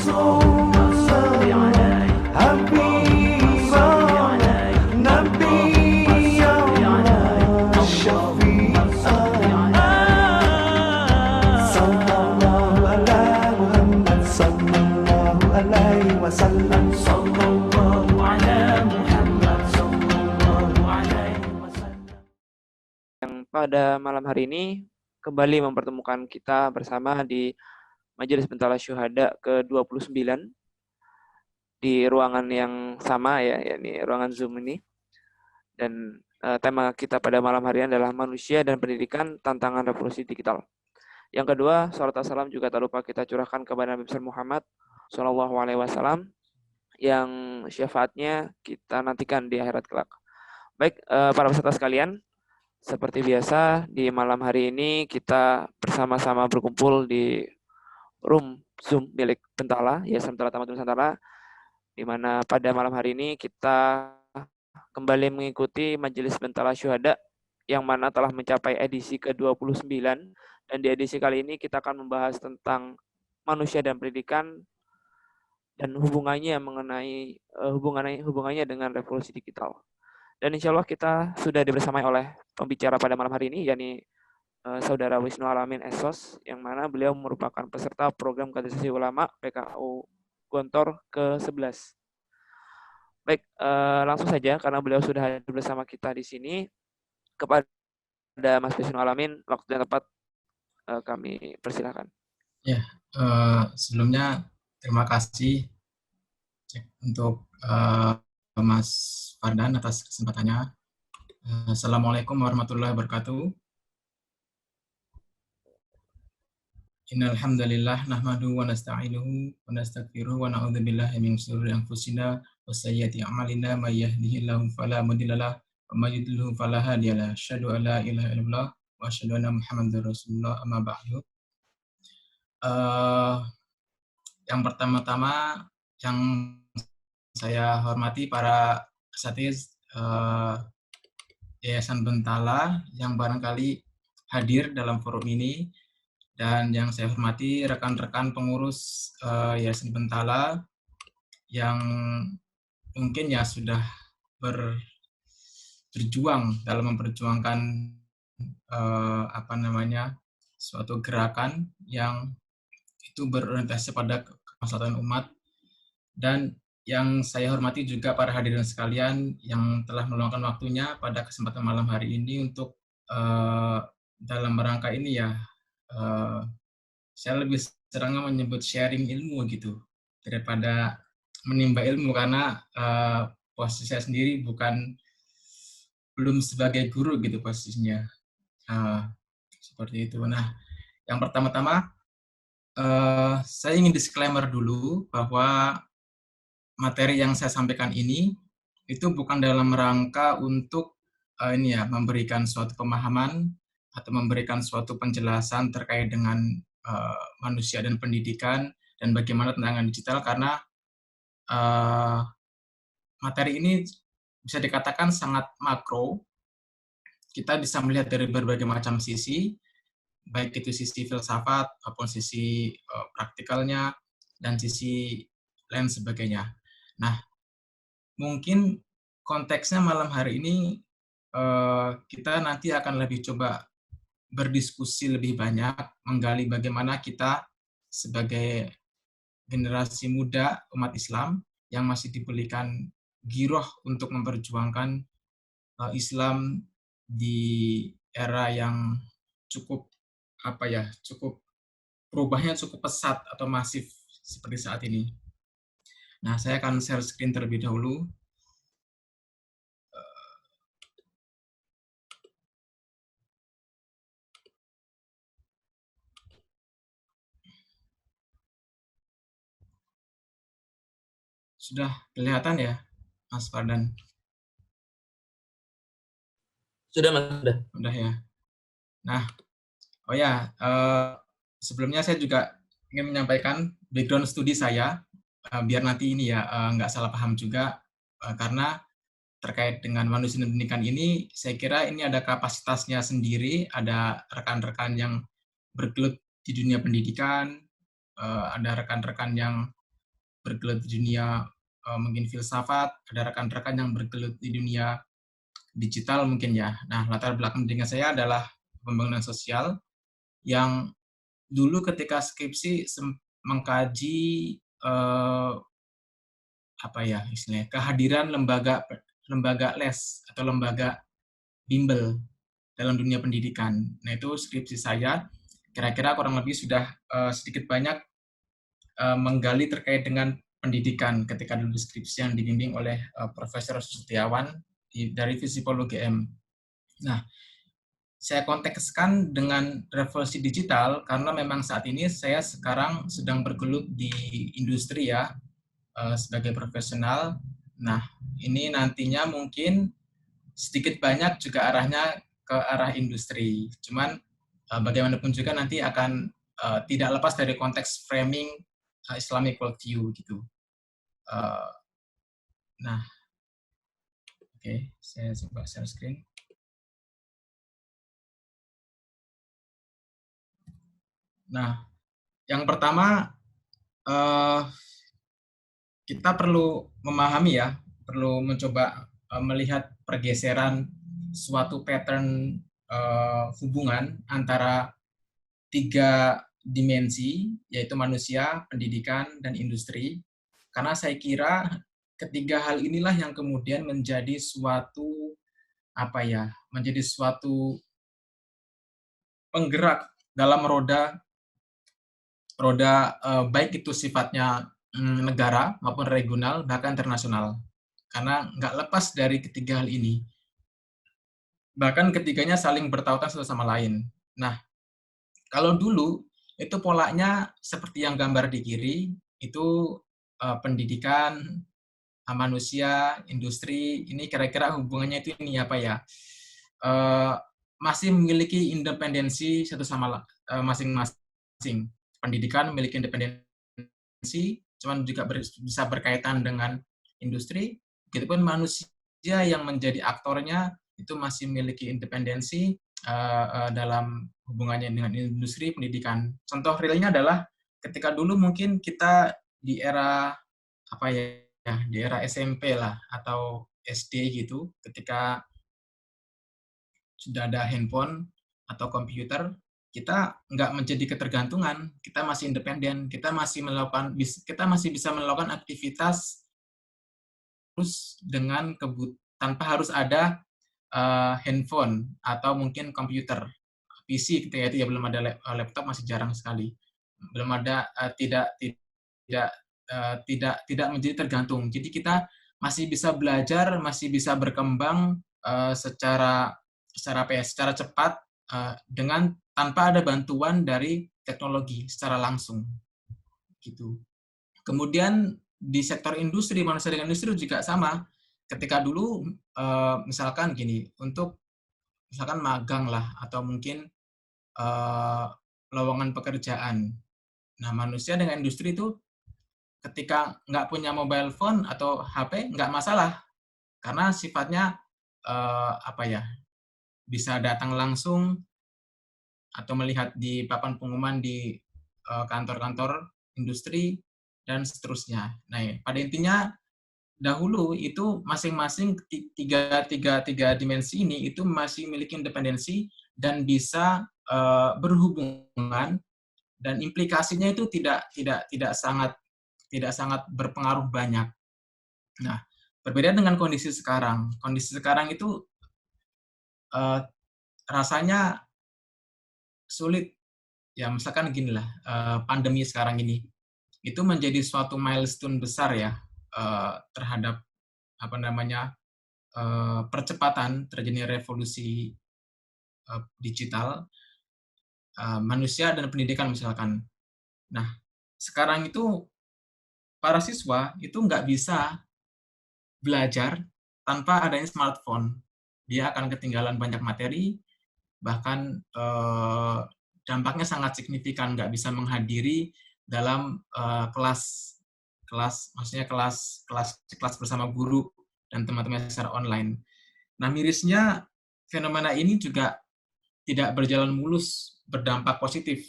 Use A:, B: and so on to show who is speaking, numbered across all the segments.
A: اللهم صل على حبيب نبي الشفيع صلى الله على محمد صلى الله عليه وسلم صلى الله على محمد صلى الله عليه وسلم.
B: Yang pada malam hari ini kembali mempertemukan kita bersama di Majelis Bentala Syuhada ke-29 di ruangan yang sama ya, yakni ruangan Zoom ini. Dan tema kita pada malam hari ini adalah manusia dan pendidikan, tantangan revolusi digital. Yang kedua, salat salam juga tak lupa kita curahkan kepada Nabi besar Muhammad SAW yang syafaatnya kita nantikan di akhirat kelak. Baik, para peserta sekalian, seperti biasa di malam hari ini kita bersama-sama berkumpul di room Zoom milik Bentala, Yayasan Bentala Tamadun Nusantara, di mana pada malam hari ini kita kembali mengikuti Majelis Bentala Syuhada yang mana telah mencapai edisi ke-29, dan di edisi kali ini kita akan membahas tentang manusia dan pendidikan dan hubungannya hubungannya dengan revolusi digital. Dan insya Allah kita sudah dibersamai oleh pembicara pada malam hari ini, yakni Saudara Wisnu Alamin Esos, yang mana beliau merupakan peserta program kaderisasi ulama PKU Gontor ke-11. Baik, langsung saja karena beliau sudah hadir bersama kita di sini, kepada Mas Wisnu Alamin, waktu yang tepat kami persilahkan.
C: Ya, sebelumnya terima kasih untuk Mas Fardan atas kesempatannya. Assalamualaikum warahmatullahi wabarakatuh. Innal hamdalillah nahmaduhu wa nasta'inuhu wa nastaghfiruhu wa na'udzu billahi min shururi anfusina wa sayyiati a'malina may yahdihillahu fala mudilla lahu wa may yudlil fala hadiyalah. Asyhadu an la ilaha illallah wa asyhadu anna Muhammadar Rasulullah, amma ba'du. Yang pertama-tama yang saya hormati para asatiz Yayasan Bentala yang barangkali hadir dalam forum ini, dan yang saya hormati rekan-rekan pengurus Yayasan Bentala yang mungkin ya sudah berjuang dalam memperjuangkan suatu gerakan yang itu berorientasi pada kemaslahatan umat. Dan yang saya hormati juga para hadirin sekalian yang telah meluangkan waktunya pada kesempatan malam hari ini untuk dalam rangka ini ya, saya lebih sering menyebut sharing ilmu gitu daripada menimba ilmu, karena posisi saya sendiri belum sebagai guru gitu posisinya, seperti itu. Nah, yang pertama-tama saya ingin disclaimer dulu bahwa materi yang saya sampaikan ini itu bukan dalam rangka untuk memberikan suatu pemahaman atau memberikan suatu penjelasan terkait dengan manusia dan pendidikan dan bagaimana tantangan digital, karena materi ini bisa dikatakan sangat makro. Kita bisa melihat dari berbagai macam sisi, baik itu sisi filsafat maupun sisi praktikalnya dan sisi lain sebagainya. Nah, mungkin konteksnya malam hari ini kita nanti akan lebih coba berdiskusi lebih banyak, menggali bagaimana kita sebagai generasi muda umat Islam yang masih diberikan giroh untuk memperjuangkan Islam di era yang cukup perubahannya cukup pesat atau masif seperti saat ini. Nah, saya akan share screen terlebih dahulu. Sudah kelihatan ya, Mas Fardan?
D: Sudah, Mas.
C: Sudah ya. Nah, sebelumnya saya juga ingin menyampaikan background studi saya, biar nanti ini ya nggak salah paham juga, karena terkait dengan manusia dan pendidikan ini, saya kira ini ada kapasitasnya sendiri, ada rekan-rekan yang bergelut di dunia pendidikan, ada rekan-rekan yang bergelut di dunia mungkin filsafat, ada rekan-rekan yang bergelut di dunia digital mungkin ya. Nah, latar belakang pendidikan saya adalah pembangunan sosial yang dulu ketika skripsi mengkaji apa ya istilahnya kehadiran lembaga lembaga les atau lembaga bimbel dalam dunia pendidikan. Nah, itu skripsi saya kira-kira kurang lebih sudah sedikit banyak menggali terkait dengan pendidikan ketika dulu skripsi yang dibimbing oleh Profesor Setiawan dari Visipol UGM. Nah, saya kontekskan dengan revolusi digital karena memang saat ini saya sekarang sedang bergelut di industri ya, sebagai profesional. Nah, ini nantinya mungkin sedikit banyak juga arahnya ke arah industri. Cuman bagaimanapun juga nanti akan tidak lepas dari konteks framing Islamic worldview gitu. Nah, oke, saya coba share screen. Nah, yang pertama kita perlu memahami ya, perlu mencoba melihat pergeseran suatu pattern hubungan antara 3 dimensi, yaitu manusia, pendidikan, dan industri. Karena saya kira ketiga hal inilah yang kemudian menjadi suatu menjadi suatu penggerak dalam roda baik itu sifatnya negara maupun regional bahkan internasional. Karena nggak lepas dari ketiga hal ini. Bahkan ketiganya saling bertautan satu sama lain. Nah, kalau dulu itu polanya seperti yang gambar di kiri, itu pendidikan, manusia, industri, ini kira-kira hubungannya itu ini apa ya? Masih memiliki independensi satu sama masing-masing. Pendidikan memiliki independensi, cuman juga bisa berkaitan dengan industri, begitupun manusia yang menjadi aktornya itu masih memiliki independensi dalam hubungannya dengan industri pendidikan. Contoh realnya adalah ketika dulu mungkin kita di era di era SMP lah atau SD gitu, ketika sudah ada handphone atau komputer, kita nggak menjadi ketergantungan, kita masih independen, kita masih bisa melakukan aktivitas terus dengan tanpa harus ada handphone atau mungkin komputer, PC gitu ya, itu ya belum ada laptop, masih jarang sekali, belum ada tidak menjadi tergantung. Jadi kita masih bisa belajar, masih bisa berkembang secara cepat dengan tanpa ada bantuan dari teknologi secara langsung gitu. Kemudian di sektor industri, manusia dengan industri juga sama. Ketika dulu misalkan gini, untuk misalkan magang lah atau mungkin lowongan pekerjaan. Nah, manusia dengan industri itu ketika nggak punya mobile phone atau HP nggak masalah karena sifatnya bisa datang langsung atau melihat di papan pengumuman di kantor-kantor industri dan seterusnya. Nah, pada intinya dahulu itu masing-masing tiga dimensi ini itu masih memiliki independensi dan bisa berhubungan, dan implikasinya itu tidak sangat berpengaruh banyak. Nah, berbeda dengan kondisi sekarang. Kondisi sekarang itu rasanya sulit. Ya, misalkan gini lah, pandemi sekarang ini itu menjadi suatu milestone besar ya terhadap percepatan terjadinya revolusi digital manusia dan pendidikan misalkan. Nah, sekarang itu para siswa itu nggak bisa belajar tanpa adanya smartphone. Dia akan ketinggalan banyak materi, bahkan dampaknya sangat signifikan, nggak bisa menghadiri dalam kelas bersama guru dan teman-teman secara online. Nah, mirisnya fenomena ini juga tidak berjalan mulus, berdampak positif.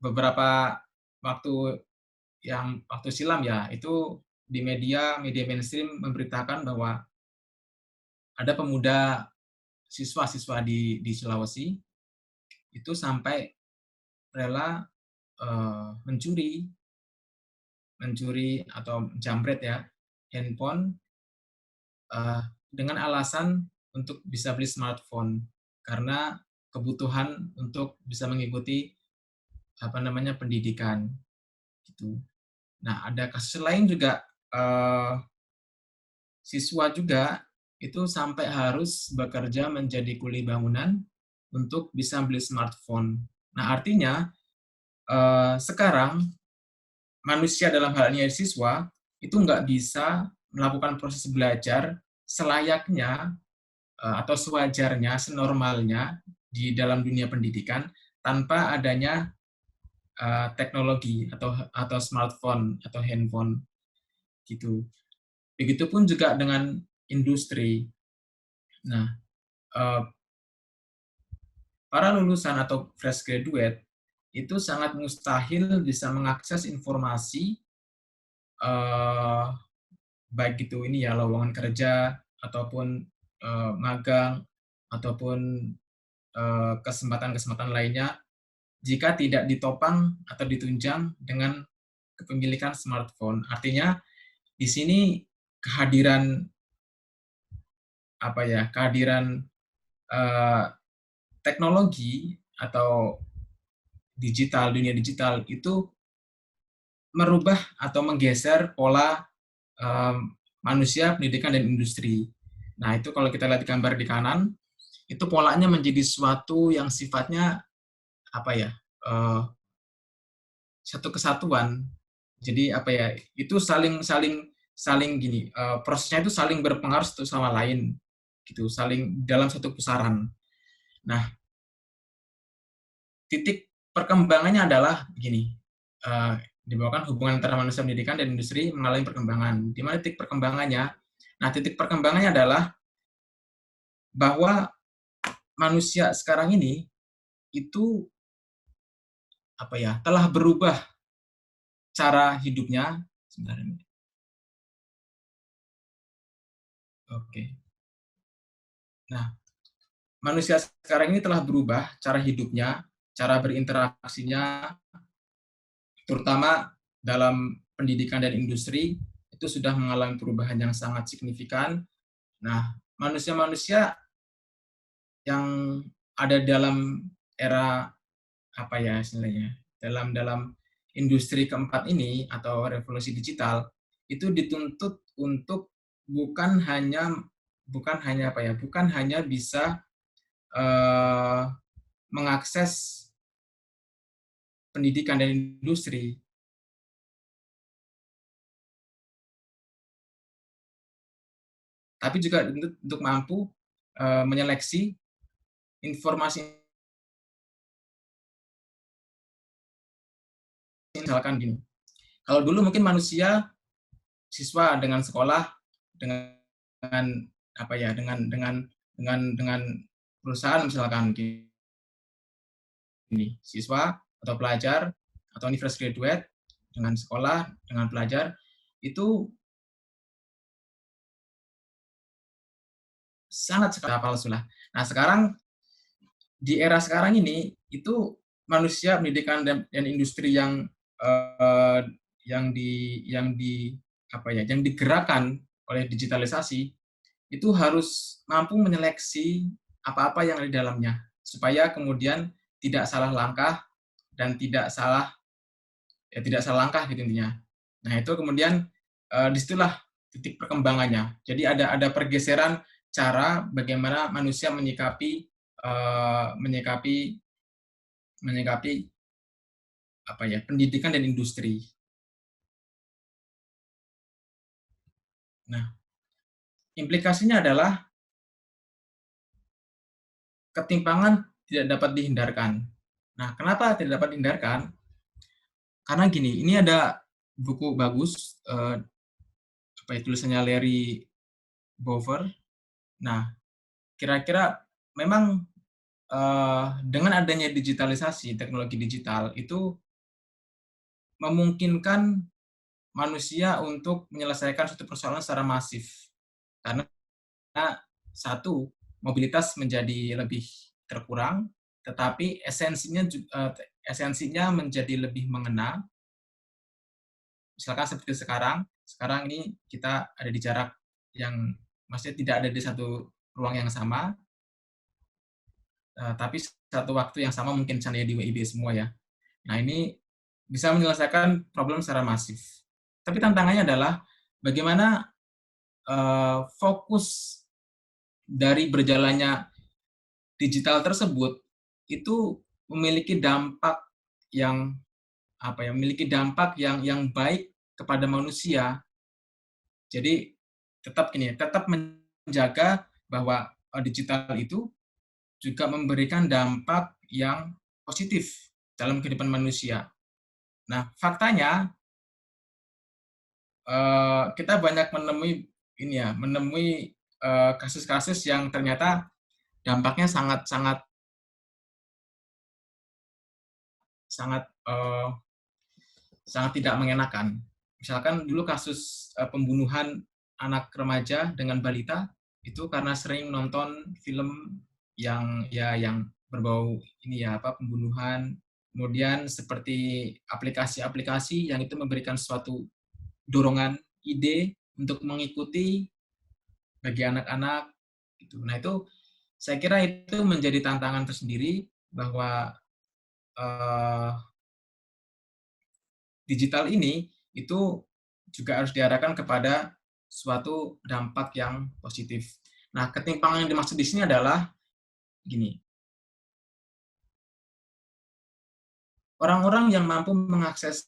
C: Beberapa waktu yang waktu silam ya, itu di media mainstream memberitakan bahwa ada pemuda siswa-siswa di Sulawesi itu sampai rela mencuri atau jambret ya handphone dengan alasan untuk bisa beli smartphone karena kebutuhan untuk bisa mengikuti pendidikan gitu. Nah, ada kasus lain juga siswa juga itu sampai harus bekerja menjadi kuli bangunan untuk bisa beli smartphone. Nah, artinya sekarang manusia dalam hal ini siswa itu nggak bisa melakukan proses belajar selayaknya atau sewajarnya, senormalnya di dalam dunia pendidikan tanpa adanya teknologi atau smartphone atau handphone gitu. Begitupun juga dengan industri. Nah, para lulusan atau fresh graduate itu sangat mustahil bisa mengakses informasi baik itu ini ya lowongan kerja ataupun magang ataupun kesempatan-kesempatan lainnya jika tidak ditopang atau ditunjang dengan kepemilikan smartphone. Artinya di sini kehadiran teknologi atau dunia digital itu merubah atau menggeser pola manusia, pendidikan, dan industri. Nah, itu kalau kita lihat gambar di kanan, itu polanya menjadi suatu yang sifatnya satu kesatuan. Jadi itu saling gini, prosesnya itu saling berpengaruh satu sama lain, gitu, saling dalam satu pusaran. Nah, titik perkembangannya adalah begini, dibawakan hubungan antara manusia, pendidikan, dan industri mengalami perkembangan. Di mana titik perkembangannya? Nah, titik perkembangannya adalah bahwa manusia sekarang ini itu telah berubah cara hidupnya. Sebentar ini. Oke. Nah, manusia sekarang ini telah berubah cara hidupnya, cara berinteraksinya, terutama dalam pendidikan dan industri, itu sudah mengalami perubahan yang sangat signifikan. Nah, manusia-manusia yang ada dalam era istilahnya, dalam industri keempat ini atau revolusi digital itu dituntut untuk bukan hanya bisa mengakses pendidikan dan industri, tapi juga untuk mampu menyeleksi informasi. Misalkan gini, kalau dulu mungkin manusia siswa dengan sekolah dengan perusahaan misalkan gini, siswa atau pelajar atau fresh graduate dengan sekolah dengan pelajar itu sangat sekali palsu lah. Nah, sekarang di era sekarang ini itu manusia, pendidikan, dan industri yang digerakkan oleh digitalisasi itu harus mampu menyeleksi apa-apa yang ada di dalamnya supaya kemudian tidak salah langkah dan tidak salah langkah gitu intinya. Nah, itu kemudian disitulah titik perkembangannya. Jadi ada pergeseran cara bagaimana manusia menyikapi pendidikan dan industri. Nah, implikasinya adalah ketimpangan tidak dapat dihindarkan. Nah, kenapa tidak dapat dihindarkan? Karena gini, ini ada buku bagus, tulisannya Larry Bover. Nah, kira-kira memang dengan adanya digitalisasi, teknologi digital, itu memungkinkan manusia untuk menyelesaikan suatu persoalan secara masif. Karena satu, mobilitas menjadi lebih terkurang, tetapi esensinya menjadi lebih mengena. Misalkan seperti sekarang ini kita ada di jarak yang maksudnya tidak ada di satu ruang yang sama, tapi satu waktu yang sama mungkin misalnya di WIB semua ya. Nah, ini bisa menyelesaikan problem secara masif. Tapi tantangannya adalah bagaimana fokus dari berjalannya digital tersebut itu memiliki dampak yang yang baik kepada manusia. Jadi tetap menjaga bahwa digital itu juga memberikan dampak yang positif dalam kehidupan manusia. Nah, faktanya kita banyak menemui kasus-kasus yang ternyata dampaknya sangat tidak mengenakan. Misalkan dulu kasus pembunuhan anak remaja dengan balita itu karena sering nonton film yang berbau pembunuhan. Kemudian seperti aplikasi-aplikasi yang itu memberikan suatu dorongan ide untuk mengikuti bagi anak-anak gitu. Nah, itu saya kira itu menjadi tantangan tersendiri bahwa digital ini itu juga harus diarahkan kepada suatu dampak yang positif. Nah, ketimpangan yang dimaksud di sini adalah gini. Orang-orang yang mampu mengakses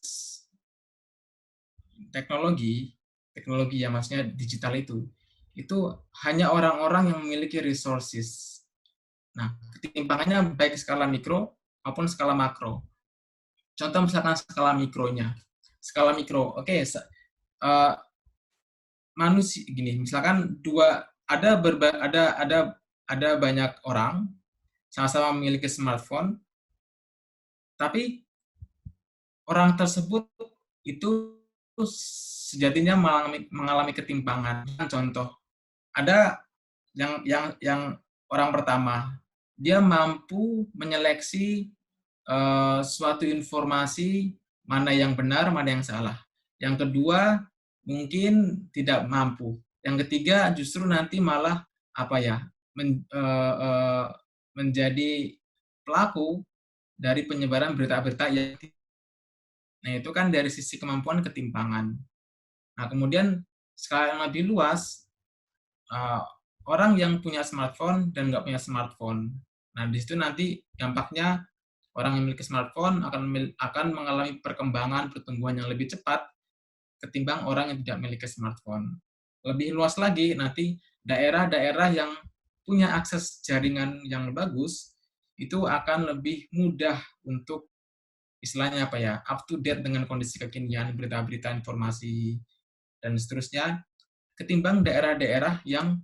C: teknologi yang maksudnya digital itu hanya orang-orang yang memiliki resources. Nah, ketimpangannya baik skala mikro maupun skala makro. Contoh misalkan skala mikronya. Skala mikro, oke, manusia gini, misalkan ada banyak orang sama-sama memiliki smartphone, tapi orang tersebut itu sejatinya mengalami ketimpangan. Contoh, ada yang orang pertama, dia mampu menyeleksi suatu informasi mana yang benar, mana yang salah. Yang kedua, mungkin tidak mampu. Yang ketiga, justru nanti malah menjadi pelaku dari penyebaran berita-berita yang. Nah, itu kan dari sisi kemampuan ketimpangan. Nah, kemudian skala yang lebih luas, orang yang punya smartphone dan nggak punya smartphone. Nah, di situ nanti dampaknya orang yang memiliki smartphone akan mengalami perkembangan pertumbuhan yang lebih cepat ketimbang orang yang tidak memiliki smartphone. Lebih luas lagi, nanti daerah-daerah yang punya akses jaringan yang bagus, itu akan lebih mudah untuk istilahnya up to date dengan kondisi kekinian, berita-berita, informasi, dan seterusnya, ketimbang daerah-daerah yang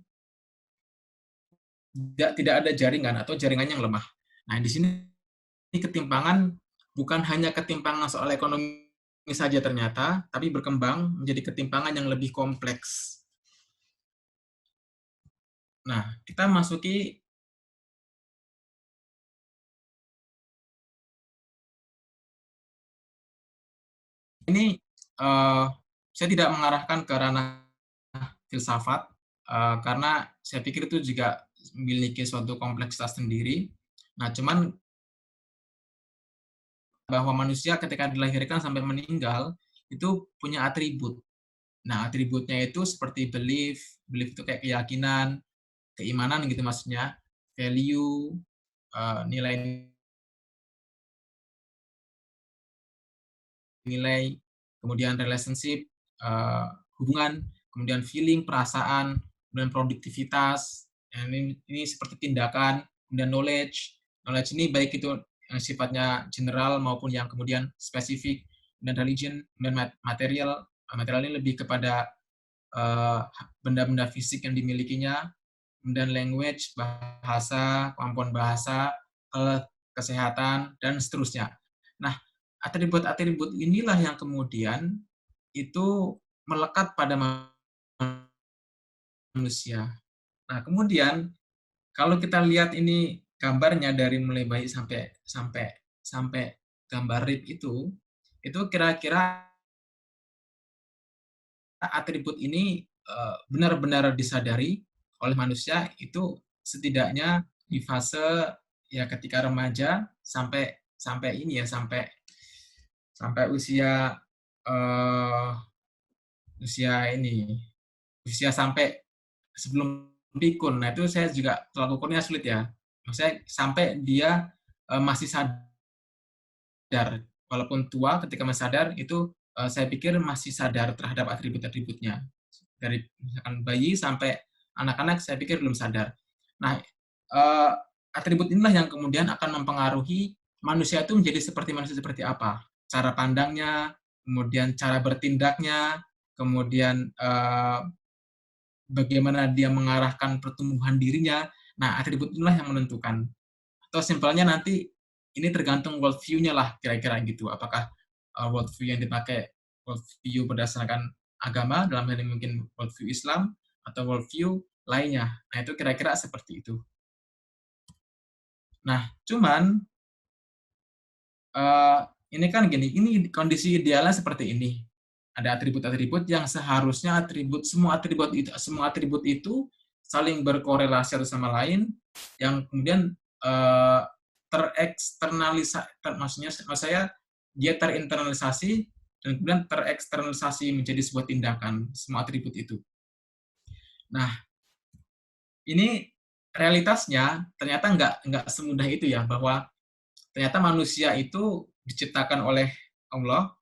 C: tidak ada jaringan atau jaringannya yang lemah. Nah, di sini ketimpangan bukan hanya ketimpangan soal ekonomi saja ternyata, tapi berkembang menjadi ketimpangan yang lebih kompleks. Nah, kita masuki ini, saya tidak mengarahkan ke ranah filsafat, karena saya pikir itu juga memiliki suatu kompleksitas sendiri. Nah, cuman bahwa manusia ketika dilahirkan sampai meninggal, itu punya atribut. Nah, atributnya itu seperti belief itu kayak keyakinan, keimanan gitu maksudnya, value, nilai, kemudian relationship, hubungan, kemudian feeling, perasaan, kemudian produktivitas, ini seperti tindakan, kemudian knowledge ini baik itu yang sifatnya general maupun yang kemudian spesifik, dan religion, dan material ini lebih kepada benda-benda fisik yang dimilikinya, kemudian language, bahasa, kemampuan bahasa, kesehatan, dan seterusnya. Nah, atribut-atribut inilah yang kemudian itu melekat pada manusia. Nah, kemudian kalau kita lihat ini gambarnya dari mulai bayi sampai sampai sampai gambar rib itu kira-kira atribut ini benar-benar disadari oleh manusia itu setidaknya di fase ya ketika remaja sampai sampai ini ya sampai sampai usia eh, usia ini usia sampai sebelum pikun. Nah, itu saya juga tolak ukurnya sulit ya. Maksudnya sampai dia masih sadar. Walaupun tua ketika masih sadar, itu saya pikir masih sadar terhadap atribut-atributnya. Dari misalkan bayi sampai anak-anak, saya pikir belum sadar. Nah, atribut inilah yang kemudian akan mempengaruhi manusia itu menjadi seperti manusia seperti apa. Cara pandangnya, kemudian cara bertindaknya, kemudian bagaimana dia mengarahkan pertumbuhan dirinya. Nah, atribut inilah yang menentukan. Atau simpelnya nanti ini tergantung worldview-nya lah, kira-kira gitu. Apakah worldview yang dipakai worldview berdasarkan agama, dalam hal ini mungkin worldview Islam, atau worldview lainnya. Nah, itu kira-kira seperti itu. Nah, cuman ini kan gini, ini kondisi idealnya seperti ini. Ada atribut-atribut yang seharusnya semua atribut itu saling berkorelasi satu sama lain, yang kemudian maksudnya saya dia terinternalisasi dan kemudian tereksternalisasi menjadi sebuah tindakan semua atribut itu. Nah, ini realitasnya ternyata nggak semudah itu ya, bahwa ternyata manusia itu diciptakan oleh Allah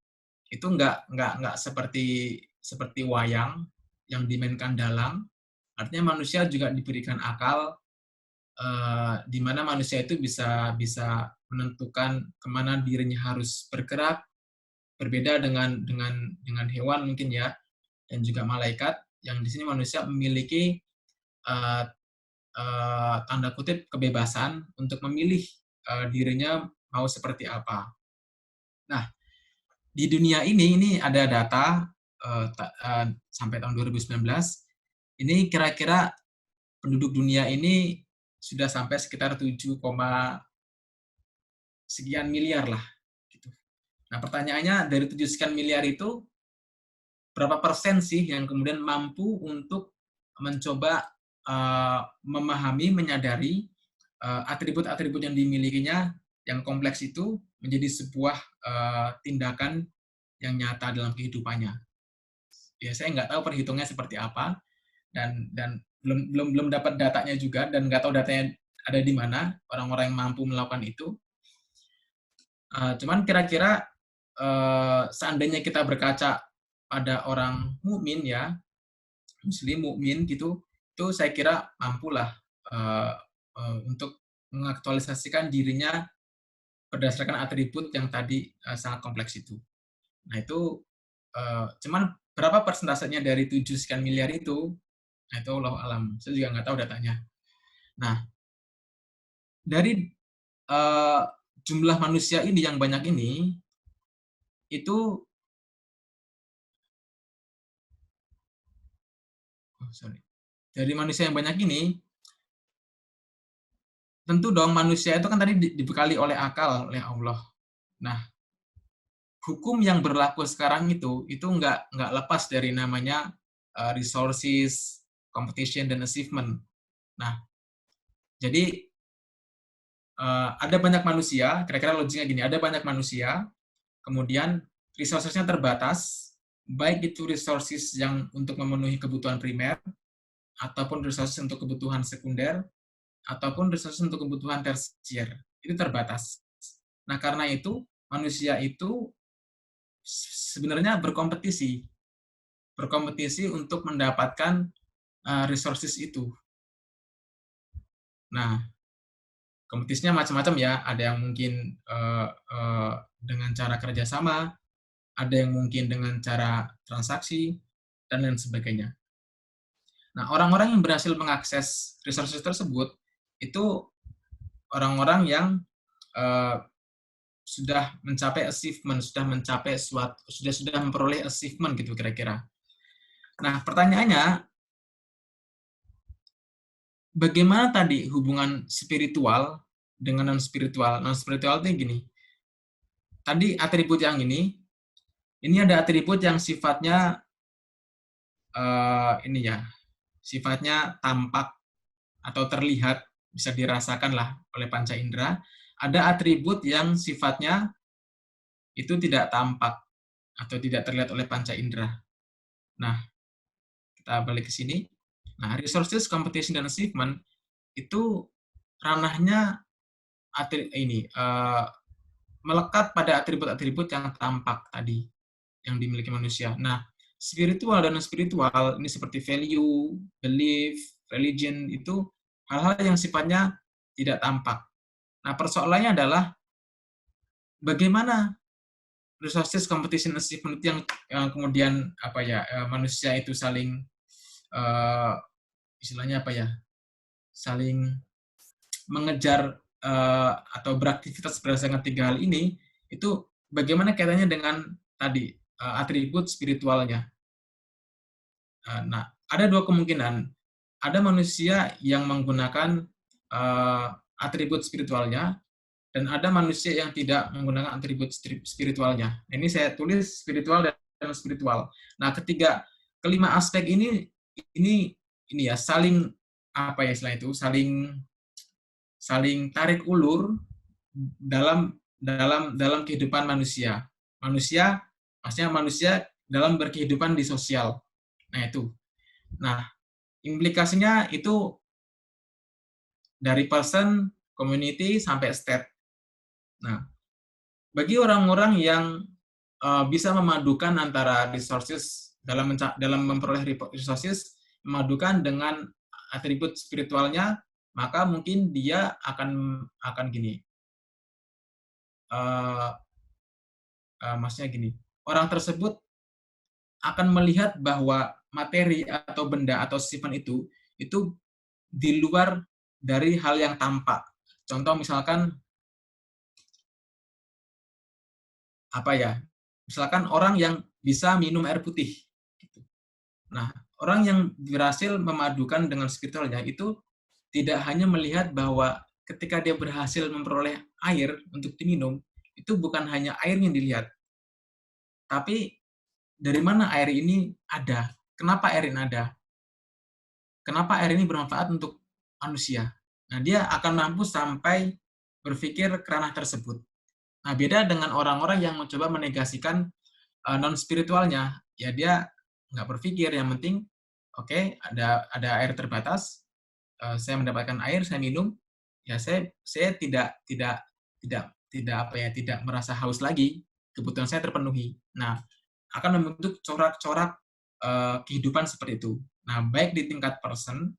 C: itu nggak seperti wayang yang dimainkan dalang. Artinya manusia juga diberikan akal, di mana manusia itu bisa menentukan kemana dirinya harus bergerak, berbeda dengan hewan mungkin ya, dan juga malaikat yang di sini manusia memiliki tanda kutip kebebasan untuk memilih dirinya mau seperti apa. Nah, di dunia ini ada data sampai tahun 2019, ini kira-kira penduduk dunia ini sudah sampai sekitar 7, sekian miliar lah. Gitu. Nah, pertanyaannya dari 7 sekian miliar itu, berapa persen sih yang kemudian mampu untuk mencoba memahami, menyadari atribut-atribut yang dimilikinya yang kompleks itu menjadi sebuah tindakan yang nyata dalam kehidupannya. Ya, saya nggak tahu perhitungnya seperti apa, dan belum dapat datanya juga, dan nggak tahu datanya ada di mana orang-orang yang mampu melakukan itu. Cuman kira-kira seandainya kita berkaca pada orang mukmin ya, muslim mukmin gitu, itu saya kira mampulah untuk mengaktualisasikan dirinya berdasarkan atribut yang tadi sangat kompleks itu. Nah, itu cuman berapa persentasenya dari 7 sekian miliar itu, nah itu Allah alam. Saya juga nggak tahu datanya. Nah, dari jumlah manusia ini yang banyak ini, itu dari manusia yang banyak ini, tentu dong manusia itu kan tadi dibekali oleh akal oleh Allah. Nah, hukum yang berlaku sekarang itu nggak lepas dari namanya resources, competition, dan achievement. Nah, jadi ada banyak manusia, kira-kira logiknya gini, ada banyak manusia, kemudian resources-nya terbatas, baik itu resources yang untuk memenuhi kebutuhan primer, ataupun resources untuk kebutuhan sekunder, ataupun resources untuk kebutuhan tersier. Itu terbatas. Nah, karena itu, manusia itu sebenarnya berkompetisi untuk mendapatkan resources itu. Nah, kompetisinya macam-macam ya. Ada yang mungkin dengan cara kerjasama, ada yang mungkin dengan cara transaksi, dan lain sebagainya. Nah, orang-orang yang berhasil mengakses resources tersebut itu orang-orang yang sudah mencapai achievement, sudah mencapai suatu, sudah memperoleh achievement gitu kira-kira. Nah, pertanyaannya, bagaimana tadi hubungan spiritual dengan non spiritual? Non spiritual itu gini. Tadi atribut yang ini ada atribut yang sifatnya ini ya, sifatnya tampak atau terlihat, bisa dirasakan lah oleh panca indera. Ada atribut yang sifatnya itu tidak tampak atau tidak terlihat oleh panca indera. Nah, kita balik ke sini. Nah, resources, competition, dan achievement itu ranahnya melekat pada atribut-atribut yang tampak tadi yang dimiliki manusia. Nah, spiritual dan non-spiritual ini seperti value, belief, religion itu hal-hal yang sifatnya tidak tampak. Nah, persoalannya adalah bagaimana resources, competition, achievement yang kemudian manusia itu saling istilahnya saling mengejar atau beraktivitas berdasarkan 3 hal ini, itu bagaimana kaitannya dengan tadi atribut spiritualnya. Nah, ada 2 kemungkinan. Ada manusia yang menggunakan atribut spiritualnya, dan ada manusia yang tidak menggunakan atribut spiritualnya. Ini saya tulis spiritual dan spiritual. Nah, kelima aspek ini ya saling istilah itu, saling tarik ulur dalam kehidupan manusia. Maksudnya manusia dalam berkehidupan di sosial. Nah, itu. Nah, implikasinya itu dari person, community, sampai state. Nah, bagi orang-orang yang bisa memadukan antara resources dalam memperoleh resources, memadukan dengan atribut spiritualnya, maka mungkin dia akan gini. Maksudnya gini, orang tersebut akan melihat bahwa materi atau benda atau sifat itu di luar dari hal yang tampak. Contoh misalkan misalkan orang yang bisa minum air putih. Nah, orang yang berhasil memadukan dengan spiritualnya itu tidak hanya melihat bahwa ketika dia berhasil memperoleh air untuk diminum, itu bukan hanya air yang dilihat, tapi dari mana air ini ada, kenapa air ini ada, kenapa air ini bermanfaat untuk manusia. Nah, dia akan mampu sampai berpikir ke ranah tersebut. Nah, beda dengan orang-orang yang mencoba menegasikan non-spiritualnya, ya dia nggak berpikir, yang penting, oke, ada air terbatas, saya mendapatkan air, saya minum, ya saya tidak merasa haus lagi, kebutuhan saya terpenuhi. Nah, akan membentuk corak-corak kehidupan seperti itu. Nah, baik di tingkat person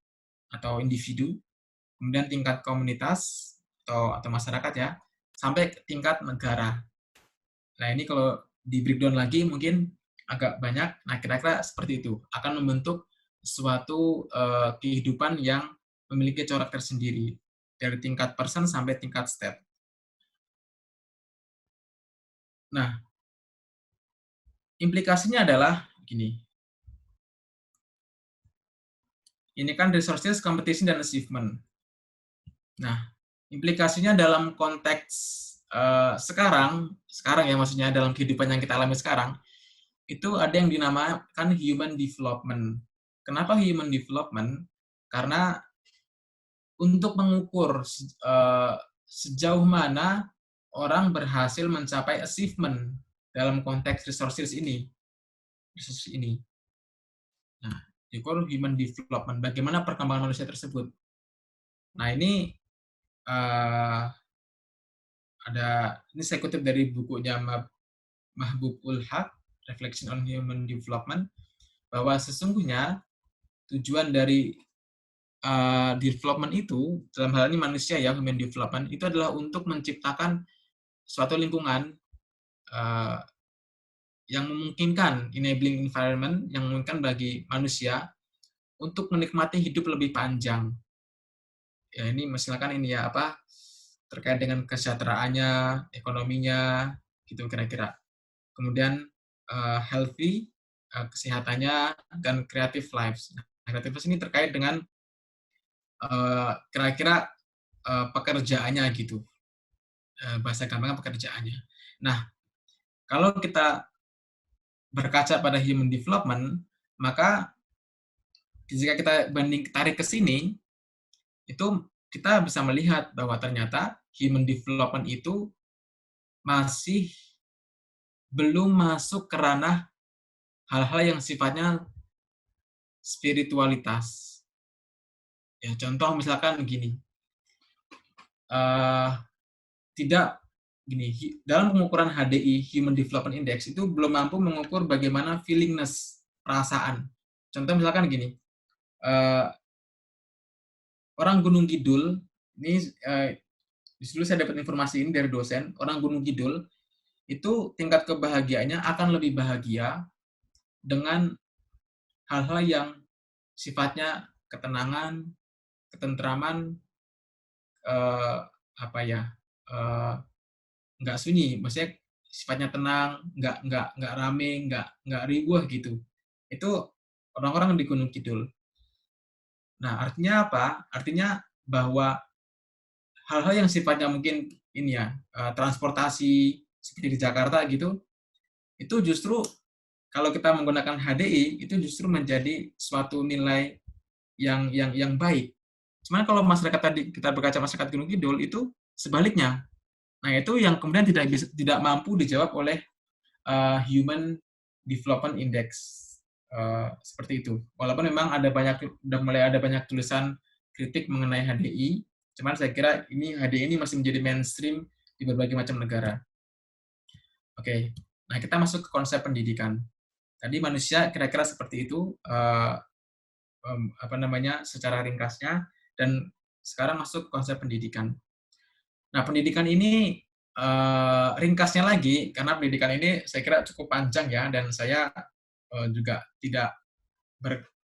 C: atau individu, kemudian tingkat komunitas atau masyarakat ya, sampai ke tingkat negara. Nah, ini kalau di breakdown lagi mungkin agak banyak. Nah, kira-kira seperti itu. Akan membentuk suatu kehidupan yang memiliki corak tersendiri dari tingkat person sampai tingkat state. Nah, implikasinya adalah gini. Ini kan resources, competition, dan achievement. Nah, implikasinya dalam konteks sekarang ya, maksudnya dalam kehidupan yang kita alami sekarang, itu ada yang dinamakan human development. Kenapa human development? Karena untuk mengukur sejauh mana orang berhasil mencapai achievement dalam konteks resources ini. Nah, diukur human development, bagaimana perkembangan manusia tersebut. Nah, ini ini saya kutip dari bukunya Mahbubul Haq, Reflection on Human Development, bahwa sesungguhnya tujuan dari development itu, dalam hal ini manusia ya, human development, itu adalah untuk menciptakan suatu lingkungan yang memungkinkan, enabling environment, yang memungkinkan bagi manusia untuk menikmati hidup lebih panjang. Ya, ini misalkan ini ya, terkait dengan kesejahteraannya, ekonominya, gitu kira-kira. Kemudian healthy, kesehatannya, dan creative lives. Nah, creative lives ini terkait dengan kira-kira pekerjaannya gitu. Bahasa gampangnya pekerjaannya. Nah, kalau kita berkaca pada human development, maka jika kita tarik ke sini, itu kita bisa melihat bahwa ternyata human development itu masih belum masuk ke ranah hal-hal yang sifatnya spiritualitas. Ya, contoh misalkan gini, tidak gini, dalam pengukuran HDI (Human Development Index) itu belum mampu mengukur bagaimana feelingness, perasaan. Contoh misalkan gini, orang Gunung Kidul ini, dulu saya dapat informasi ini dari dosen, orang Gunung Kidul itu tingkat kebahagiaannya akan lebih bahagia dengan hal-hal yang sifatnya ketenangan, ketentraman, nggak sunyi, maksudnya sifatnya tenang, nggak rame, nggak riuh gitu. Itu orang-orang di Gunung Kidul. Nah, artinya apa? Artinya bahwa hal-hal yang sifatnya mungkin ini ya, transportasi seperti di Jakarta gitu, itu justru kalau kita menggunakan HDI itu justru menjadi suatu nilai yang baik. Cuman kalau masyarakat tadi kita berkaca masyarakat Gunung Kidul itu sebaliknya. Nah, itu yang kemudian tidak mampu dijawab oleh Human Development Index seperti itu. Walaupun memang sudah mulai ada banyak tulisan kritik mengenai HDI, cuman saya kira HDI ini masih menjadi mainstream di berbagai macam negara. Oke, nah kita masuk ke konsep pendidikan. Tadi manusia kira-kira seperti itu, secara ringkasnya, dan sekarang masuk konsep pendidikan. Nah, pendidikan ini ringkasnya lagi, karena pendidikan ini saya kira cukup panjang ya, dan saya juga tidak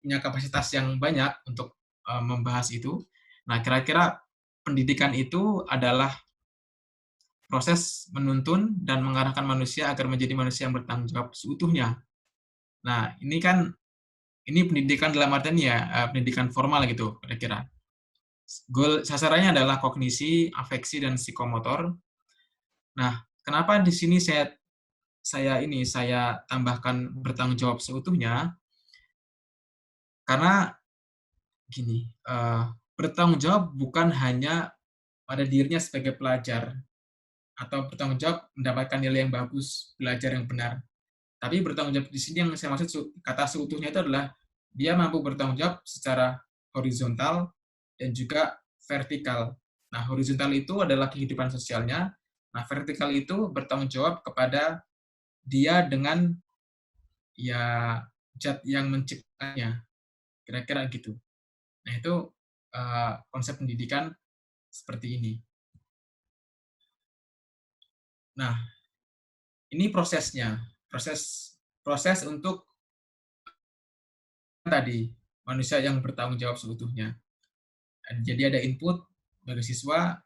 C: punya kapasitas yang banyak untuk membahas itu. Nah, kira-kira pendidikan itu adalah proses menuntun dan mengarahkan manusia agar menjadi manusia yang bertanggung jawab seutuhnya. Nah, ini pendidikan dalam artian ya pendidikan formal gitu, kira-kira. Goal sasarannya adalah kognisi, afeksi, dan psikomotor. Nah, kenapa di sini saya tambahkan bertanggung jawab seutuhnya? Karena gini, bertanggung jawab bukan hanya pada dirinya sebagai pelajar atau bertanggung jawab mendapatkan nilai yang bagus, belajar yang benar. Tapi bertanggung jawab di sini yang saya maksud kata seutuhnya itu adalah dia mampu bertanggung jawab secara horizontal dan juga vertikal. Nah, horizontal itu adalah kehidupan sosialnya. Nah, vertikal itu bertanggung jawab kepada dia dengan ya zat yang menciptanya. Kira-kira gitu. Nah, itu konsep pendidikan seperti ini. Nah, ini prosesnya. Proses untuk tadi manusia yang bertanggung jawab seutuhnya. Jadi ada input dari siswa,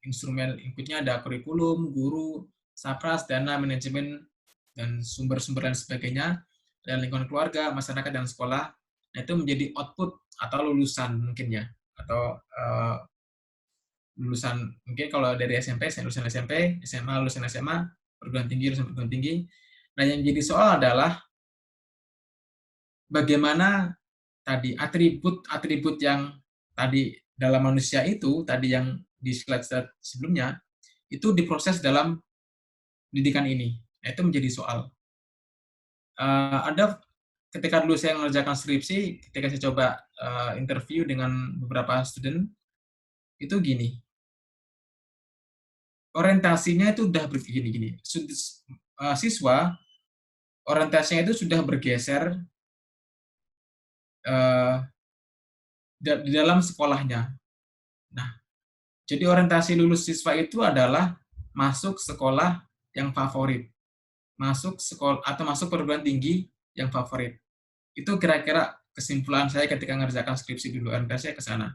C: instrumen inputnya ada kurikulum, guru, sapras, dana, manajemen, dan sumber-sumber dan sebagainya, dan lingkungan keluarga, masyarakat, dan sekolah. Nah, itu menjadi output atau lulusan mungkin ya, atau lulusan mungkin kalau dari SMP, saya lulusan SMP, SMA, lulusan SMA, perguruan tinggi, lulusan perguruan tinggi. Nah, yang jadi soal adalah bagaimana tadi atribut yang tadi dalam manusia itu, tadi yang di slide sebelumnya, itu diproses dalam pendidikan ini. Nah, itu menjadi soal. Ada ketika dulu saya mengerjakan skripsi, ketika saya coba interview dengan beberapa student, itu gini, orientasinya itu udah begini-gini. Siswa, orientasinya itu sudah bergeser di dalam sekolahnya. Nah, jadi orientasi lulus siswa itu adalah masuk sekolah yang favorit, masuk sekolah atau masuk perguruan tinggi yang favorit. Itu kira-kira kesimpulan saya ketika mengerjakan skripsi dulu, orientasinya ke sana.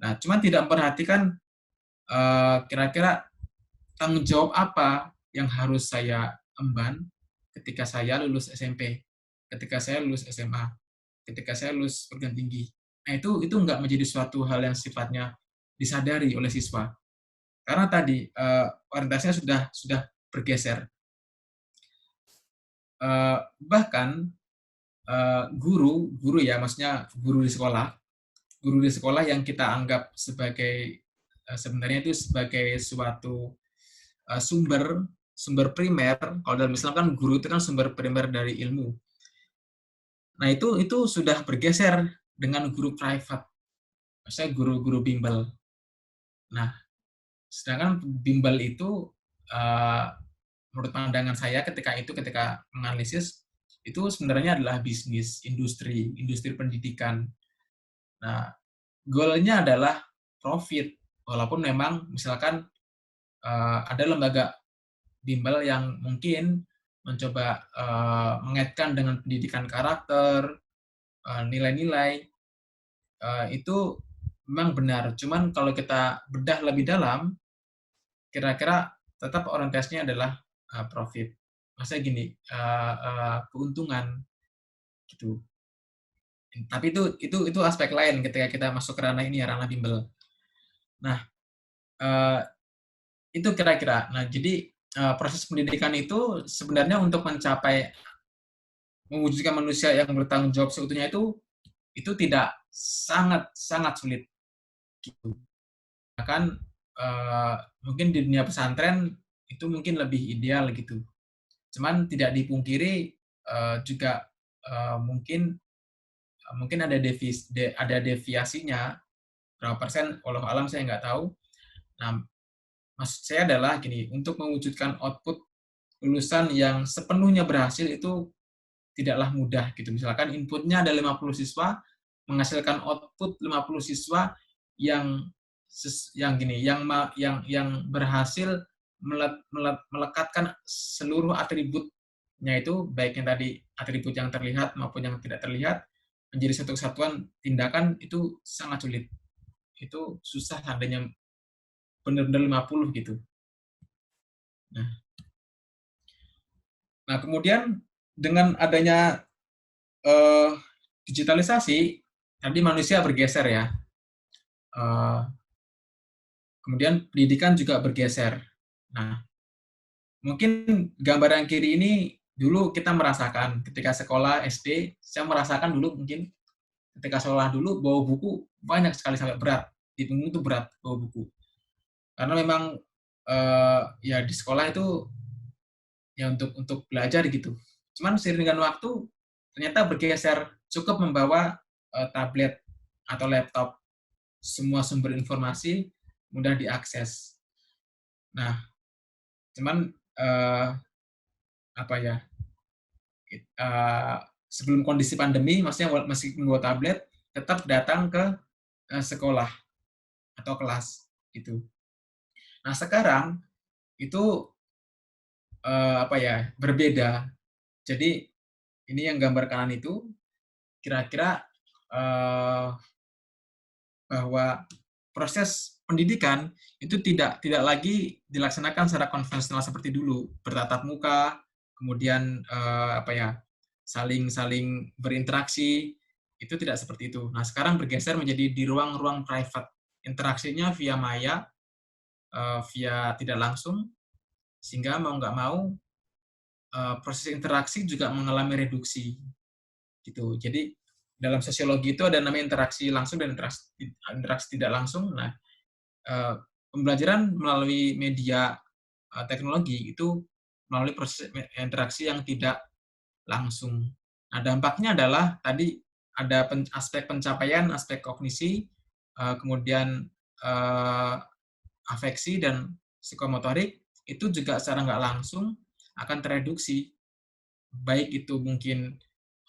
C: Nah, cuman tidak memperhatikan kira-kira tanggung jawab apa yang harus saya emban ketika saya lulus SMP, ketika saya lulus SMA, ketika saya lulus perguruan tinggi. Nah, itu nggak menjadi suatu hal yang sifatnya disadari oleh siswa. Karena tadi orientasinya sudah bergeser. Bahkan guru ya, maksudnya guru di sekolah yang kita anggap sebagai sebenarnya itu sebagai suatu sumber primer. Kalau dalam Islam kan guru itu kan sumber primer dari ilmu. Nah, itu sudah bergeser dengan guru private, maksudnya guru-guru bimbel. Nah, sedangkan bimbel itu menurut pandangan saya ketika menganalisis itu sebenarnya adalah bisnis, industri pendidikan. Nah, goalnya adalah profit, walaupun memang misalkan ada lembaga bimbel yang mungkin mencoba mengaitkan dengan pendidikan karakter, nilai-nilai, itu memang benar. Cuman kalau kita bedah lebih dalam, kira-kira tetap orientasinya adalah profit. Maksudnya gini, keuntungan gitu. Tapi itu aspek lain ketika kita masuk ke ranah ini ya, ranah bimbel. Nah, itu kira-kira. Nah, jadi proses pendidikan itu sebenarnya untuk mewujudkan manusia yang bertanggung jawab seutuhnya itu tidak sangat sulit gitu. Bahkan mungkin di dunia pesantren itu mungkin lebih ideal gitu. Cuman tidak dipungkiri juga mungkin ada deviasinya, berapa persen, walau alam saya nggak tahu. Nah, maksud saya adalah gini, untuk mewujudkan output lulusan yang sepenuhnya berhasil itu tidaklah mudah gitu. Misalkan inputnya ada 50 siswa, menghasilkan output 50 siswa yang berhasil melekatkan seluruh atributnya itu, baik yang tadi atribut yang terlihat maupun yang tidak terlihat, menjadi satu kesatuan tindakan, itu sangat sulit. Itu susah seandainya benar-benar 50 gitu. Nah, kemudian dengan adanya digitalisasi, tadi manusia bergeser ya. Kemudian pendidikan juga bergeser. Nah, mungkin gambar yang kiri ini dulu kita merasakan ketika sekolah SD, saya merasakan dulu mungkin ketika sekolah dulu bawa buku banyak sekali sampai berat. Di punggung itu berat bawa buku. Karena memang ya di sekolah itu ya untuk belajar gitu. Cuman seiring dengan waktu ternyata bergeser, cukup membawa tablet atau laptop, semua sumber informasi mudah diakses. Nah, cuman sebelum kondisi pandemi, maksudnya masih membawa tablet, tetap datang ke sekolah atau kelas gitu. Nah, sekarang itu berbeda. Jadi ini yang gambar kanan itu kira-kira bahwa proses pendidikan itu tidak lagi dilaksanakan secara konvensional seperti dulu, bertatap muka, kemudian saling berinteraksi, itu tidak seperti itu. Nah, sekarang bergeser menjadi di ruang-ruang private, interaksinya via maya, via tidak langsung, sehingga mau nggak mau proses interaksi juga mengalami reduksi gitu. Jadi dalam sosiologi itu ada namanya interaksi langsung dan interaksi tidak langsung. Nah, pembelajaran melalui media teknologi itu melalui proses interaksi yang tidak langsung. Nah, dampaknya adalah tadi ada aspek pencapaian, aspek kognisi, kemudian afeksi dan psikomotorik, itu juga secara nggak langsung akan tereduksi. Baik itu mungkin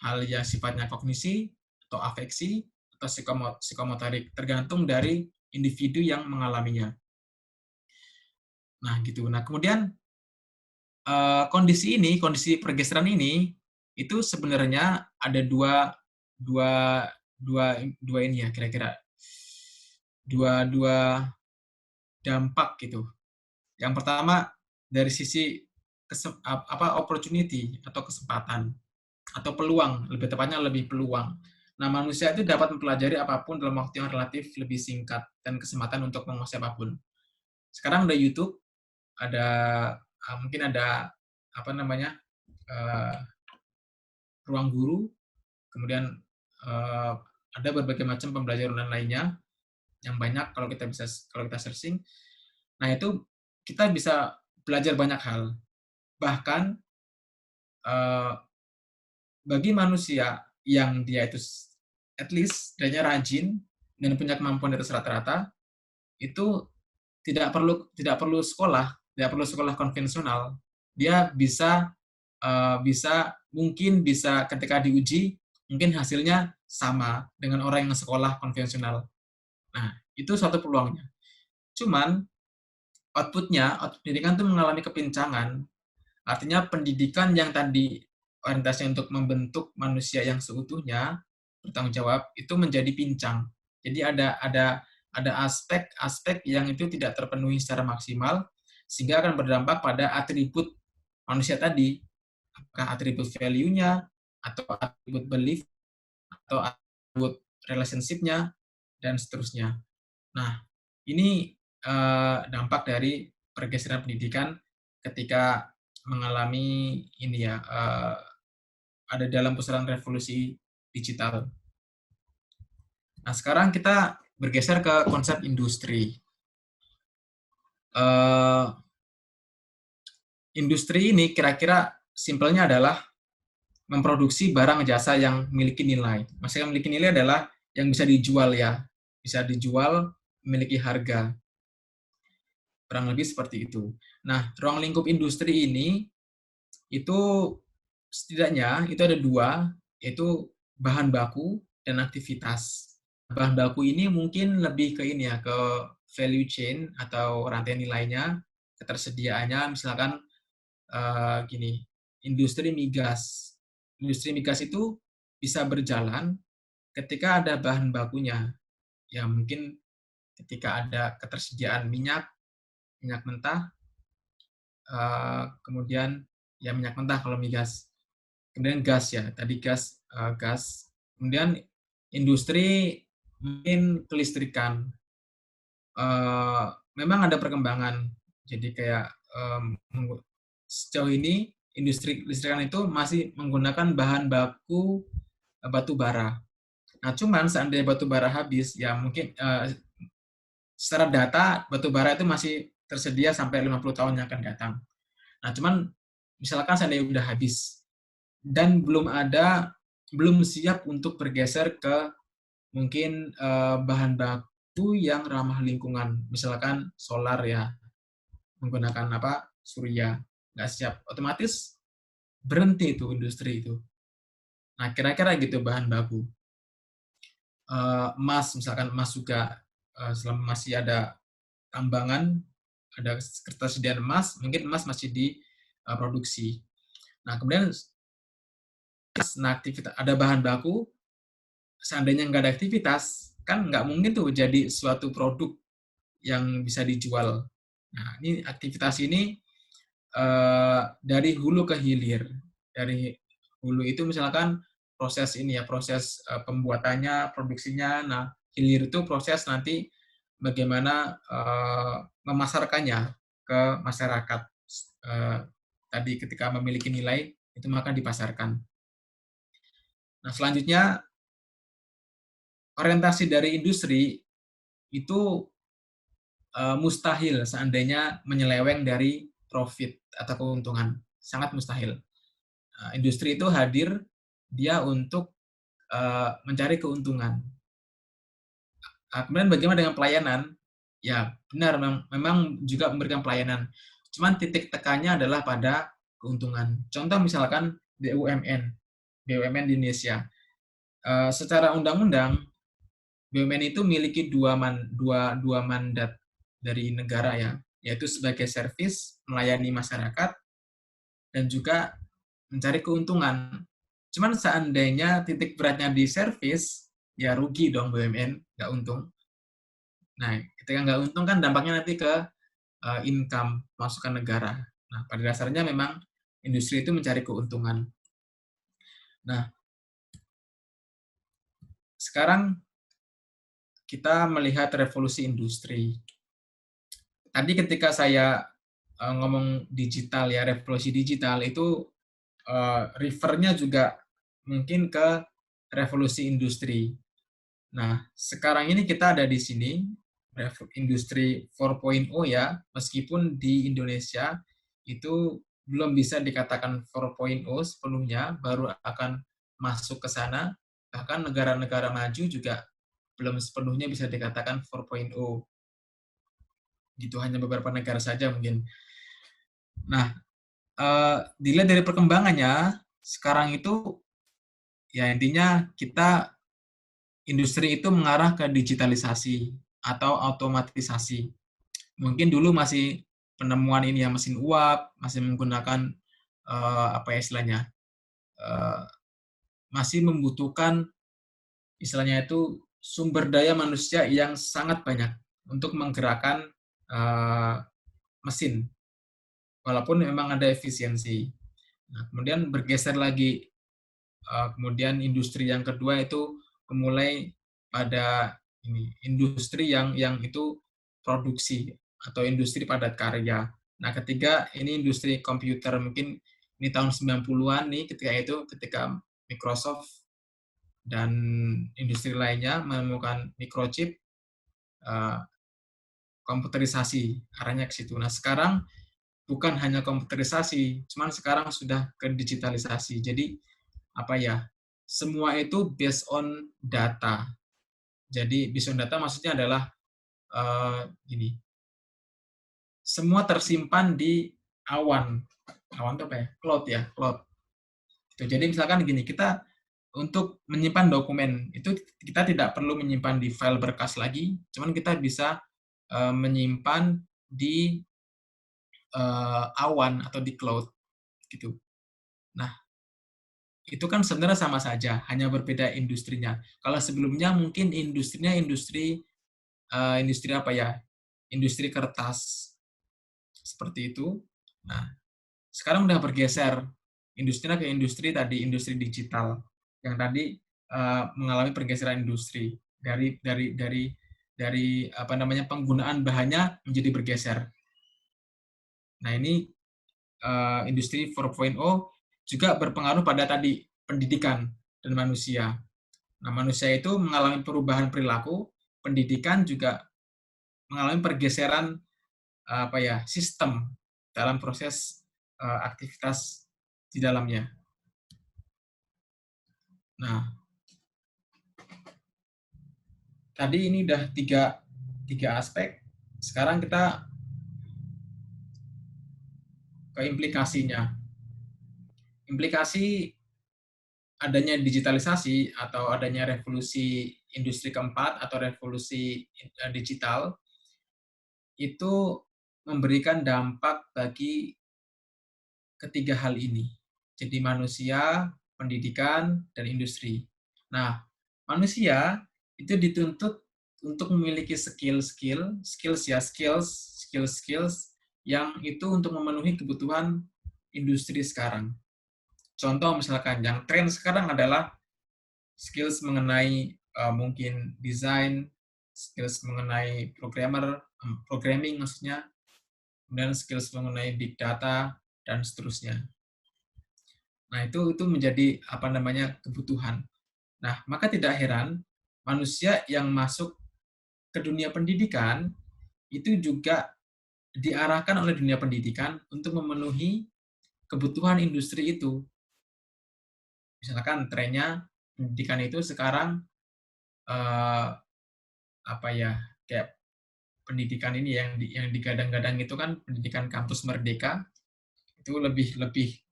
C: hal yang sifatnya kognisi, atau afeksi, atau psikomotorik, tergantung dari individu yang mengalaminya. Nah, gitu. Nah, kemudian kondisi pergeseran ini, itu sebenarnya ada dua ini ya, kira-kira. Dua dampak gitu. Yang pertama dari sisi opportunity atau kesempatan atau peluang, lebih tepatnya lebih peluang. Nah, manusia itu dapat mempelajari apapun dalam waktu yang relatif lebih singkat dan kesempatan untuk menguasai apapun. Sekarang ada YouTube, ada mungkin ada apa namanya eh, ruang guru, kemudian eh, ada berbagai macam pembelajaran lainnya yang banyak kalau kita searching. Nah, itu kita bisa belajar banyak hal. Bahkan eh, bagi manusia yang dia itu at least dia rajin dan punya kemampuan di atas rata-rata, itu tidak perlu sekolah konvensional. Dia mungkin bisa ketika diuji mungkin hasilnya sama dengan orang yang sekolah konvensional. Nah, itu suatu peluangnya. Cuman output pendidikan itu mengalami kepincangan. Artinya pendidikan yang tadi orientasinya untuk membentuk manusia yang seutuhnya bertanggung jawab itu menjadi pincang. Jadi ada aspek-aspek yang itu tidak terpenuhi secara maksimal sehingga akan berdampak pada atribut manusia tadi, apakah atribut value-nya atau atribut belief atau atribut relationship-nya dan seterusnya. Nah, ini dampak dari pergeseran pendidikan ketika mengalami ini ya ada dalam pusaran revolusi digital. Nah, sekarang kita bergeser ke konsep industri. Industri ini kira-kira simpelnya adalah memproduksi barang jasa yang memiliki nilai. Maksudnya memiliki nilai adalah yang bisa dijual ya, bisa dijual, memiliki harga. Kurang lebih seperti itu. Nah, ruang lingkup industri ini itu setidaknya itu ada dua, yaitu bahan baku dan aktivitas. Bahan baku ini mungkin lebih ke ini ya, ke value chain atau rantai nilainya, ketersediaannya, misalkan gini, industri migas. Industri migas itu bisa berjalan ketika ada bahan bakunya. Ya mungkin ketika ada ketersediaan minyak mentah, kemudian ya minyak mentah kalau migas. Kemudian gas ya, tadi gas. Kemudian industri mungkin kelistrikan. Memang ada perkembangan. Jadi kayak sejauh ini industri kelistrikan itu masih menggunakan bahan baku batu bara. Nah, cuman seandainya batu bara habis, ya mungkin secara data batu bara itu masih tersedia sampai 50 tahun yang akan datang. Nah, cuman misalkan seandainya udah habis dan belum siap untuk bergeser ke mungkin bahan baku yang ramah lingkungan, misalkan solar ya, menggunakan surya, nggak siap, otomatis berhenti itu industri itu. Nah, kira-kira gitu bahan baku. Emas, misalkan emas juga, selama masih ada tambangan, ada ketersediaan emas, mungkin emas masih diproduksi. Nah, kemudian aktivitas, ada bahan baku, seandainya nggak ada aktivitas, kan nggak mungkin tuh jadi suatu produk yang bisa dijual. Nah, ini aktivitas ini dari hulu ke hilir. Dari hulu itu misalkan proses ini ya, proses pembuatannya, produksinya. Nah, hilir itu proses nanti bagaimana memasarkannya ke masyarakat. Tadi ketika memiliki nilai, itu maka dipasarkan. Nah, selanjutnya, orientasi dari industri itu mustahil seandainya menyeleweng dari profit atau keuntungan. Sangat mustahil. Industri itu hadir dia untuk mencari keuntungan. Kemudian bagaimana dengan pelayanan? Ya, benar, memang juga memberikan pelayanan. Cuman titik tekannya adalah pada keuntungan. Contoh misalkan BUMN di Indonesia. Secara undang-undang, BUMN itu memiliki dua mandat dari negara ya, yaitu sebagai servis, melayani masyarakat, dan juga mencari keuntungan. Cuman seandainya titik beratnya di servis, ya rugi dong BUMN, nggak untung. Nah, ketika nggak untung kan dampaknya nanti ke income, masukan negara. Nah, pada dasarnya memang industri itu mencari keuntungan. Nah, sekarang kita melihat revolusi industri. Tadi ketika saya ngomong digital ya, revolusi digital itu refer-nya juga mungkin ke revolusi industri. Nah, sekarang ini kita ada di sini, industri 4.0 ya, meskipun di Indonesia itu belum bisa dikatakan 4.0 sepenuhnya, baru akan masuk ke sana, bahkan negara-negara maju juga belum sepenuhnya bisa dikatakan 4.0. Gitu, hanya beberapa negara saja mungkin. Nah, dilihat dari perkembangannya, sekarang itu ya intinya kita industri itu mengarah ke digitalisasi atau automatisasi. Mungkin dulu masih penemuan ini ya mesin uap, masih menggunakan apa ya istilahnya, masih membutuhkan istilahnya itu sumber daya manusia yang sangat banyak untuk menggerakkan mesin, walaupun memang ada efisiensi. Nah, kemudian bergeser lagi, kemudian industri yang kedua itu mulai pada ini industri yang itu produksi atau industri padat karya. Nah, ketiga ini industri komputer, mungkin ini tahun 90-an nih ketika Microsoft dan industri lainnya menemukan microchip, komputerisasi arahnya ke situ. Nah, sekarang bukan hanya komputerisasi, cuman sekarang sudah ke digitalisasi. Jadi apa ya? Semua itu based on data. Jadi based on data maksudnya adalah ini. Semua tersimpan di awan. Awan itu apa ya? Cloud ya, cloud. Jadi misalkan gini, kita untuk menyimpan dokumen itu kita tidak perlu menyimpan di file berkas lagi, cuman kita bisa menyimpan di awan atau di cloud gitu. Nah, itu kan sebenarnya sama saja, hanya berbeda industrinya. Kalau sebelumnya mungkin industrinya industri apa ya? Industri kertas seperti itu. Nah, sekarang udah bergeser industrinya ke industri tadi, industri digital yang tadi mengalami pergeseran industri dari apa namanya penggunaan bahannya menjadi bergeser. Nah, ini industri 4.0 juga berpengaruh pada tadi pendidikan dan manusia. Nah, manusia itu mengalami perubahan perilaku, pendidikan juga mengalami pergeseran apa ya sistem dalam proses aktivitas di dalamnya. Nah, tadi ini udah tiga aspek. Sekarang kita ke implikasinya. Implikasi adanya digitalisasi atau adanya revolusi industri keempat atau revolusi digital itu memberikan dampak bagi ketiga hal ini. Jadi manusia, pendidikan, dan industri. Nah, manusia itu dituntut untuk memiliki skills yang itu untuk memenuhi kebutuhan industri sekarang. Contoh misalkan yang tren sekarang adalah skills mengenai mungkin desain, skills mengenai programming maksudnya, kemudian skills mengenai big data dan seterusnya. Nah, itu menjadi apa namanya kebutuhan. Nah, maka tidak heran manusia yang masuk ke dunia pendidikan itu juga diarahkan oleh dunia pendidikan untuk memenuhi kebutuhan industri itu. Misalkan trennya pendidikan itu sekarang apa ya kayak pendidikan ini yang digadang-gadang itu kan pendidikan kampus merdeka itu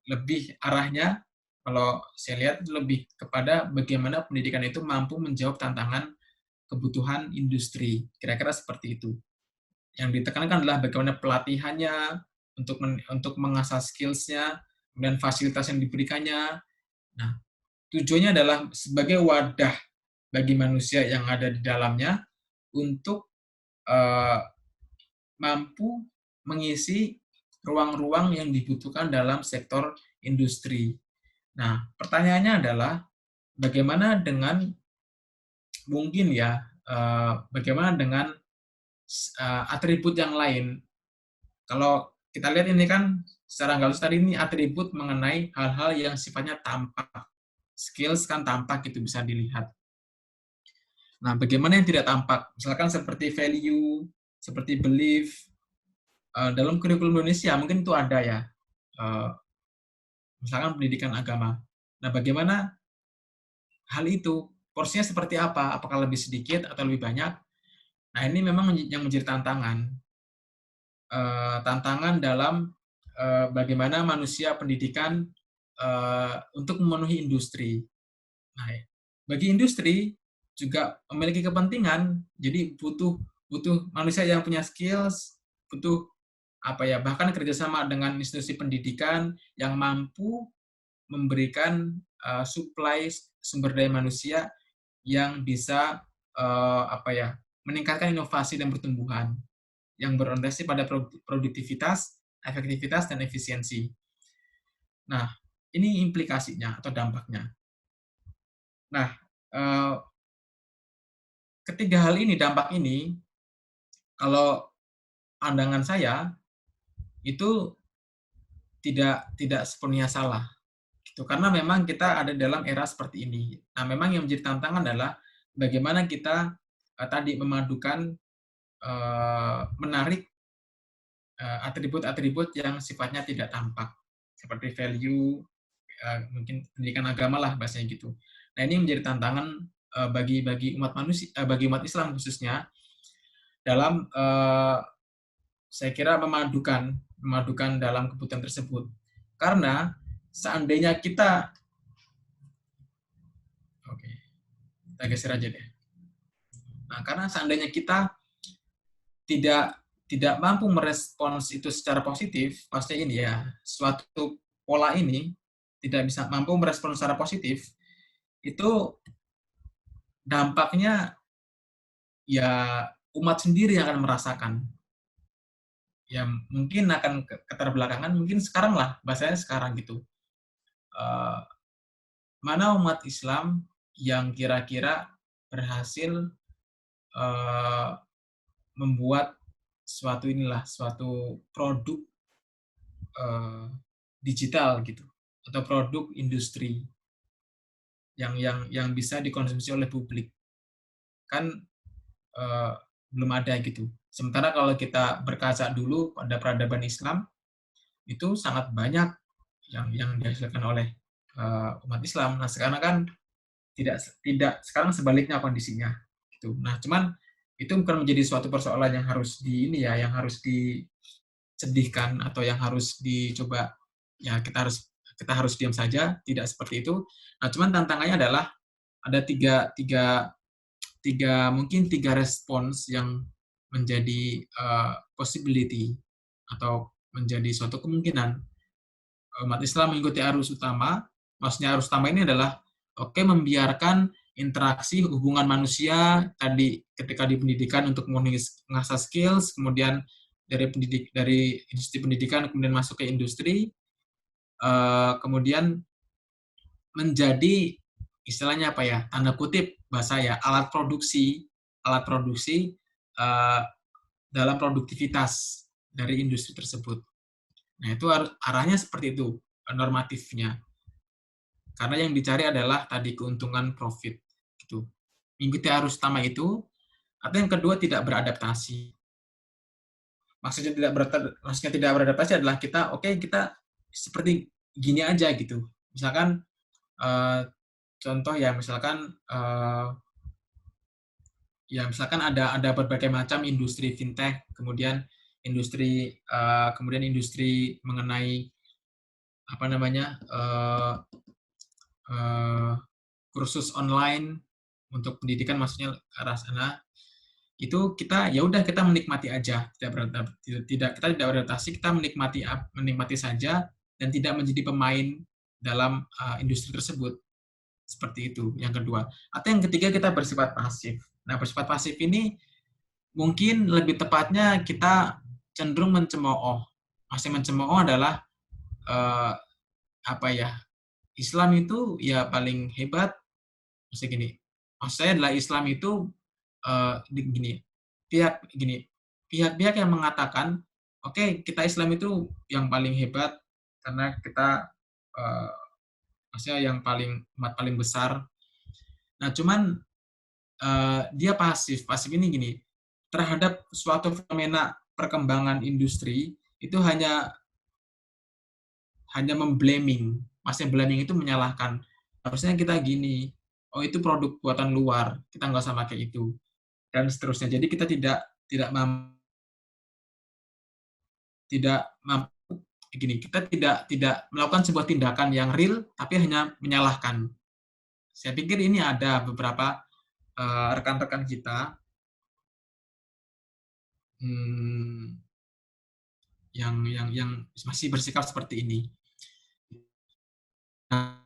C: lebih arahnya kalau saya lihat lebih kepada bagaimana pendidikan itu mampu menjawab tantangan kebutuhan industri, kira-kira seperti itu. Yang ditekankan adalah bagaimana pelatihannya untuk mengasah skills-nya, kemudian fasilitas yang diberikannya. Nah, tujuannya adalah sebagai wadah bagi manusia yang ada di dalamnya untuk eh, mampu mengisi ruang-ruang yang dibutuhkan dalam sektor industri. Nah, pertanyaannya adalah bagaimana dengan mungkin ya, bagaimana dengan atribut yang lain. Kalau kita lihat ini kan secara nggak langsung tadi ini atribut mengenai hal-hal yang sifatnya tampak. Skills kan tampak itu bisa dilihat. Nah, bagaimana yang tidak tampak? Misalkan seperti value, seperti belief, dalam kurikulum Indonesia mungkin itu ada ya, misalkan pendidikan agama. Nah, bagaimana hal itu? Porsinya seperti apa? Apakah lebih sedikit atau lebih banyak? Nah, ini memang yang menjadi tantangan. Tantangan dalam bagaimana manusia pendidikan untuk memenuhi industri. Nah, bagi industri juga memiliki kepentingan, jadi butuh manusia yang punya skills, butuh bahkan kerjasama dengan institusi pendidikan yang mampu memberikan supply sumber daya manusia yang bisa meningkatkan inovasi dan pertumbuhan yang berorientasi pada produktivitas, efektivitas, dan efisiensi. Nah, ini implikasinya atau dampaknya. Nah, ketiga hal ini, dampak ini, kalau pandangan saya itu tidak sepenuhnya salah, gitu. Karena memang kita ada dalam era seperti ini. Nah, memang yang menjadi tantangan adalah bagaimana kita tadi memadukan, menarik atribut-atribut yang sifatnya tidak tampak, seperti value, mungkin pendidikan agama lah bahasanya gitu. Nah, ini menjadi tantangan bagi umat manusia, bagi umat Islam khususnya dalam saya kira memadukan dalam kebutuhan tersebut. Karena seandainya kita kita geser aja deh. Nah, karena seandainya kita tidak mampu merespons itu secara positif, pasti ini ya, suatu pola ini tidak bisa mampu merespons secara positif, itu dampaknya ya umat sendiri yang akan merasakan. Ya mungkin akan keterbelakangan, mungkin sekarang lah, bahasanya sekarang gitu. Mana umat Islam yang kira-kira berhasil membuat suatu produk digital gitu, atau produk industri yang bisa dikonsumsi oleh publik, kan belum ada gitu. Sementara kalau kita berkaca dulu pada peradaban Islam, itu sangat banyak yang dihasilkan oleh umat Islam. Nah, sekarang kan tidak sekarang sebaliknya kondisinya gitu. Nah, cuman itu bukan menjadi suatu persoalan yang harus yang harus disedihkan atau yang harus dicoba ya kita harus diam saja, tidak seperti itu. Nah, cuman tantangannya adalah ada mungkin tiga respons yang menjadi possibility atau menjadi suatu kemungkinan umat Islam mengikuti arus utama. Maksudnya arus utama ini adalah membiarkan interaksi hubungan manusia tadi ketika di pendidikan untuk mengasah skills, kemudian dari industri pendidikan kemudian masuk ke industri, kemudian menjadi istilahnya tanda kutip bahasa ya, alat produksi dalam produktivitas dari industri tersebut. Nah, itu arahnya seperti itu normatifnya. Karena yang dicari adalah tadi keuntungan profit gitu. Mengikuti arus utama itu, atau yang kedua tidak beradaptasi. Maksudnya tidak beradaptasi adalah kita seperti gini aja gitu. Misalkan contoh ya, misalkan ada berbagai macam industri fintech, kemudian industri mengenai kursus online untuk pendidikan, maksudnya ke arah sana. Itu kita menikmati aja, kita tidak beradaptasi, kita menikmati saja dan tidak menjadi pemain dalam industri tersebut. Seperti itu yang kedua. Atau yang ketiga, kita bersifat pasif. Nah, bersifat pasif ini mungkin lebih tepatnya kita cenderung mencemooh. Masih mencemooh adalah apa ya? Islam itu ya paling hebat. Maksudnya gini, maksud saya adalah Islam itu gini, pihak-pihak yang mengatakan, oke, kita Islam itu yang paling hebat karena kita eh, maksudnya yang paling umat paling besar. Nah, cuman dia pasif. Pasif ini gini, terhadap suatu fenomena perkembangan industri itu hanya memblaming. Maksudnya blaming itu menyalahkan. Harusnya kita gini, oh itu produk buatan luar, kita nggak usah pakai itu, dan seterusnya. Jadi kita tidak mampu, gini, kita tidak melakukan sebuah tindakan yang real, tapi hanya menyalahkan. Saya pikir ini ada beberapa rekan-rekan kita yang masih bersikap seperti ini. Nah,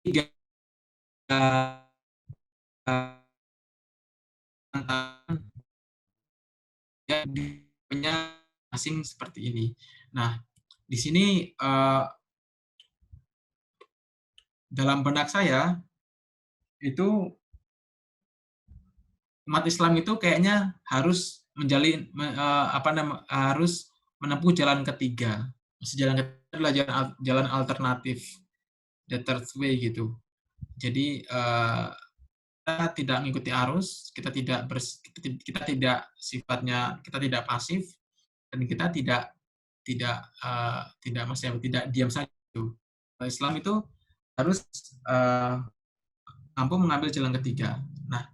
C: ya punya asing seperti ini. Nah, di sini dalam benak saya itu umat Islam itu kayaknya harus harus menempuh jalan ketiga. Jalan ketiga adalah jalan alternatif, the third way gitu. Jadi kita tidak mengikuti arus, kita tidak sifatnya, kita tidak pasif, dan kita tidak diam saja. Islam itu harus mampu mengambil jalan ketiga. Nah,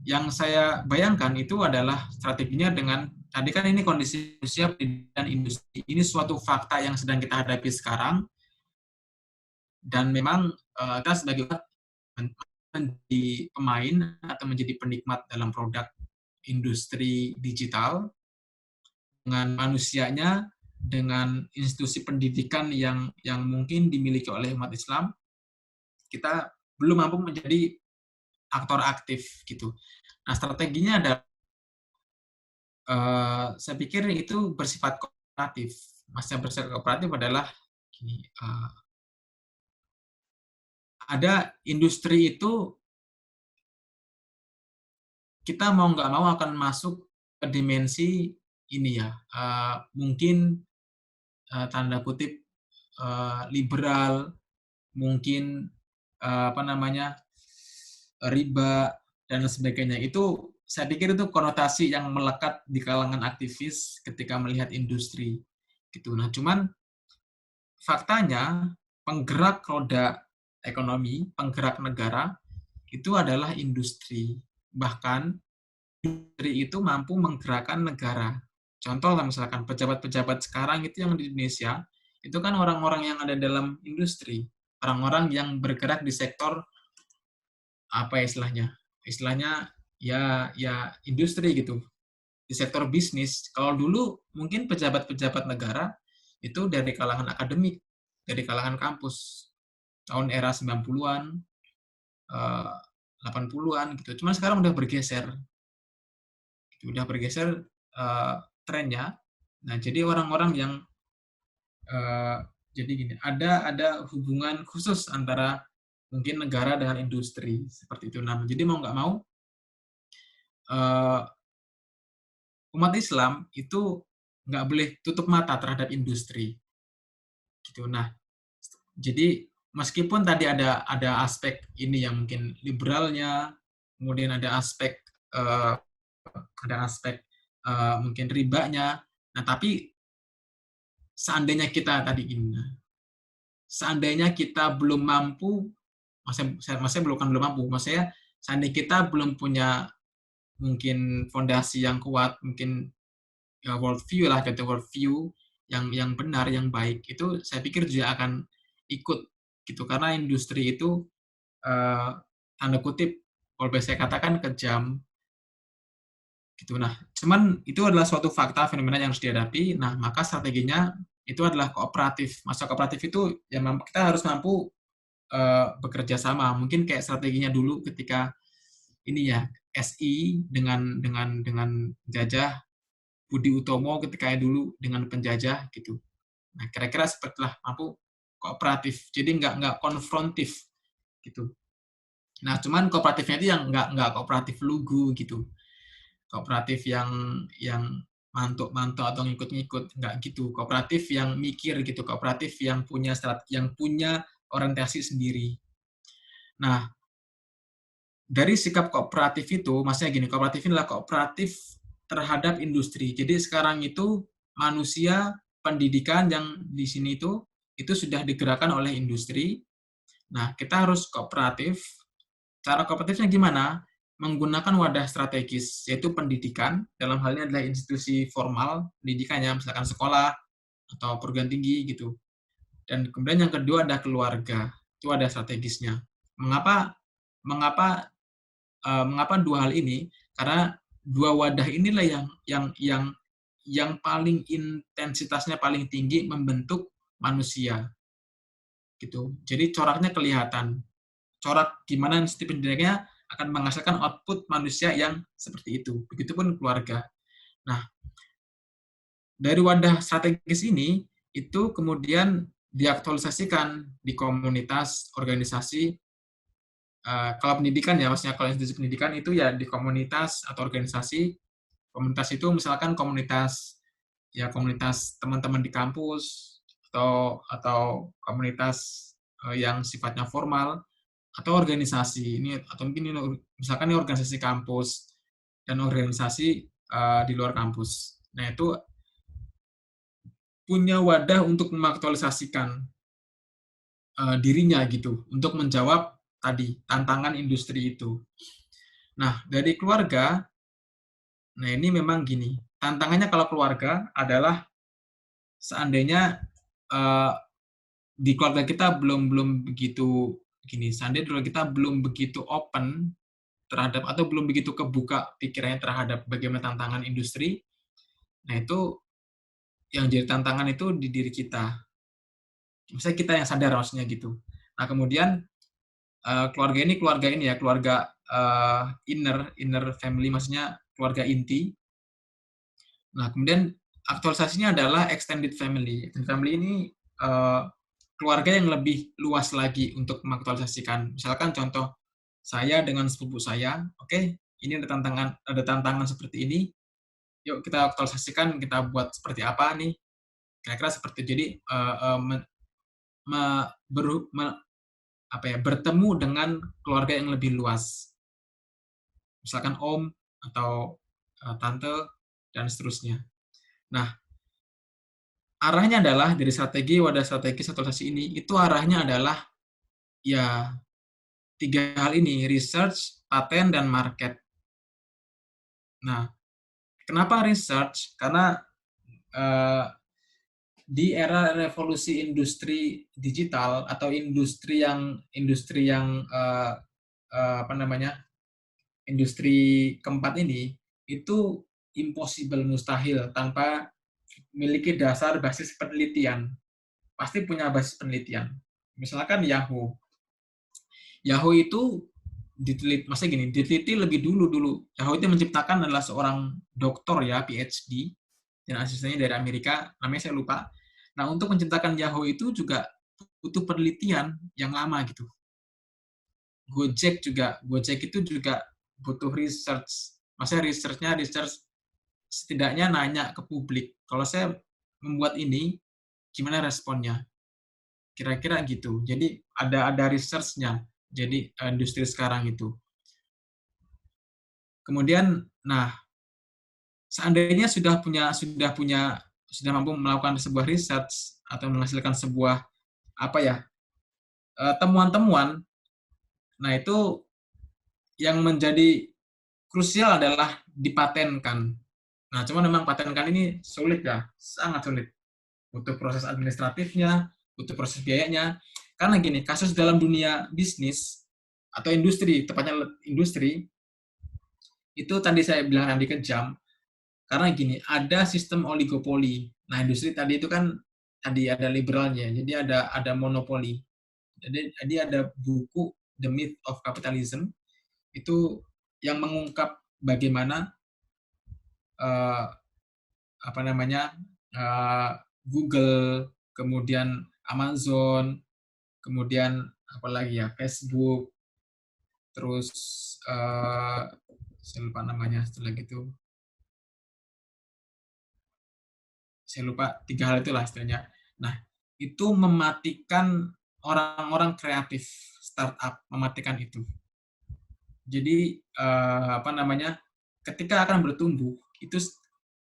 C: yang saya bayangkan itu adalah strateginya dengan, tadi kan ini kondisi Indonesia dan industri, ini suatu fakta yang sedang kita hadapi sekarang, dan memang kita sebagai menjadi pemain atau menjadi penikmat dalam produk industri digital, dengan manusianya, dengan institusi pendidikan yang mungkin dimiliki oleh umat Islam, kita belum mampu menjadi aktor aktif gitu. Nah, strateginya adalah saya pikir itu bersifat kooperatif. Maksudnya bersifat kooperatif adalah gini, ada industri itu kita mau nggak mau akan masuk ke dimensi ini ya, mungkin tanda kutip liberal, mungkin riba dan sebagainya. Itu saya pikir itu konotasi yang melekat di kalangan aktivis ketika melihat industri gitu. Nah, cuman faktanya penggerak roda ekonomi, penggerak negara itu adalah industri. Bahkan industri itu mampu menggerakkan negara. Contoh lah misalkan pejabat-pejabat sekarang itu yang di Indonesia, itu kan orang-orang yang ada dalam industri, orang-orang yang bergerak di sektor apa istilahnya? Istilahnya ya industri gitu. Di sektor bisnis. Kalau dulu mungkin pejabat-pejabat negara itu dari kalangan akademik, dari kalangan kampus. Tahun era 90-an, 80-an gitu. Cuma sekarang udah bergeser. Udah bergeser trennya. Nah, jadi orang-orang yang jadi gini, ada hubungan khusus antara mungkin negara dengan industri seperti itu. Nah, jadi mau nggak mau umat Islam itu nggak boleh tutup mata terhadap industri. Gitu. Nah, jadi meskipun tadi ada aspek ini yang mungkin liberalnya, kemudian ada aspek mungkin ribanya. Nah, tapi seandainya kita belum mampu, maksudnya belum mampu, maksudnya seandainya kita belum punya mungkin fondasi yang kuat, mungkin ya worldview lah, kata worldview yang benar, yang baik, itu saya pikir juga akan ikut gitu, karena industri itu tanda kutip kalau bisa saya katakan kejam gitu. Nah, cuman itu adalah suatu fakta fenomena yang harus dihadapi. Nah, maka strateginya itu adalah kooperatif. Masa kooperatif itu ya kita harus mampu bekerja sama. Mungkin kayak strateginya dulu ketika ini ya SI dengan penjajah, Budi Utomo ketika dulu dengan penjajah gitu. Nah, kira-kira sepertilah mampu kooperatif. Jadi nggak konfrontif gitu. Nah, cuman kooperatifnya itu yang nggak kooperatif lugu gitu. Kooperatif yang mantuk-mantuk atau ngikut-ngikut, nggak gitu. Kooperatif yang mikir gitu, kooperatif yang punya orientasi sendiri. Nah, dari sikap kooperatif itu, maksudnya gini, kooperatif ini adalah kooperatif terhadap industri. Jadi sekarang itu manusia, pendidikan yang di sini itu sudah digerakkan oleh industri. Nah, kita harus kooperatif. Cara kooperatifnya gimana? Menggunakan wadah strategis, yaitu pendidikan, dalam hal ini adalah institusi formal, pendidikannya, misalkan sekolah, atau perguruan tinggi, gitu. Dan kemudian yang kedua ada keluarga, itu ada strategisnya. Mengapa dua hal ini? Karena dua wadah inilah yang paling intensitasnya paling tinggi membentuk manusia, gitu. Jadi coraknya kelihatan. Corak gimana institusi pendidikannya akan menghasilkan output manusia yang seperti itu. Begitupun keluarga. Nah, dari wadah strategis ini itu kemudian diaktualisasikan di komunitas, organisasi. Kalau pendidikan ya, maksudnya kalau institusi pendidikan itu ya di komunitas atau organisasi. Komunitas itu misalkan komunitas teman-teman di kampus atau komunitas yang sifatnya formal atau organisasi ini, atau mungkin ini, misalkan ini organisasi kampus dan organisasi di luar kampus. Nah, itu punya wadah untuk mengaktualisasikan dirinya gitu untuk menjawab tadi tantangan industri itu. Nah, dari keluarga, nah ini memang gini, tantangannya kalau keluarga adalah seandainya di keluarga kita belum begitu gini, seandainya keluarga kita belum begitu open terhadap atau belum begitu kebuka pikirannya terhadap bagaimana tantangan industri, nah itu yang jadi tantangan itu di diri kita. Misalnya kita yang sadar maksudnya gitu. Nah, kemudian keluarga ini ya, keluarga inner family, maksudnya keluarga inti. Nah, kemudian aktualisasinya adalah extended family. Extended family ini keluarga yang lebih luas lagi untuk mengaktualisasikan. Misalkan contoh saya dengan sepupu saya, oke, ini ada tantangan seperti ini. Yuk kita aktualisasikan, kita buat seperti apa nih? Kira-kira seperti jadi bertemu dengan keluarga yang lebih luas. Misalkan om atau tante dan seterusnya. Nah, arahnya adalah dari wadah strategi aktualisasi ini, itu arahnya adalah ya 3 hal ini, research, paten, dan market. Nah, kenapa research? Karena di era revolusi industri digital atau industri yang industri keempat ini itu impossible, mustahil tanpa memiliki dasar basis penelitian. Pasti punya basis penelitian. Misalkan Yahoo itu diteliti lebih dulu. Yahoo itu menciptakan adalah seorang doktor ya, PhD, dan asistennya dari Amerika, namanya saya lupa. Nah, untuk menciptakan Yahoo itu juga butuh penelitian yang lama gitu. Gojek itu juga butuh research. Maksudnya research setidaknya nanya ke publik. Kalau saya membuat ini, gimana responnya? Kira-kira gitu. Jadi ada research-nya. Jadi industri sekarang itu. Kemudian, nah, seandainya sudah mampu melakukan sebuah research atau menghasilkan sebuah temuan-temuan, nah itu yang menjadi krusial adalah dipatenkan. Nah, cuma memang patenkan ini sulit ya, sangat sulit. Butuh proses administratifnya, butuh proses biayanya. Karena gini, kasus dalam dunia bisnis atau industri, tepatnya industri, itu tadi saya bilang tadi kejam. Karena gini, ada sistem oligopoli. Nah, industri tadi itu kan tadi ada liberalnya, jadi ada monopoli. Jadi ada buku The Myth of Capitalism, itu yang mengungkap bagaimana apa namanya Google, kemudian Amazon, kemudian apalagi ya Facebook, terus saya lupa namanya setelah gitu, saya lupa 3 hal itulah istilahnya. Nah, itu mematikan orang-orang kreatif startup, mematikan itu. Jadi apa namanya, ketika akan bertumbuh itu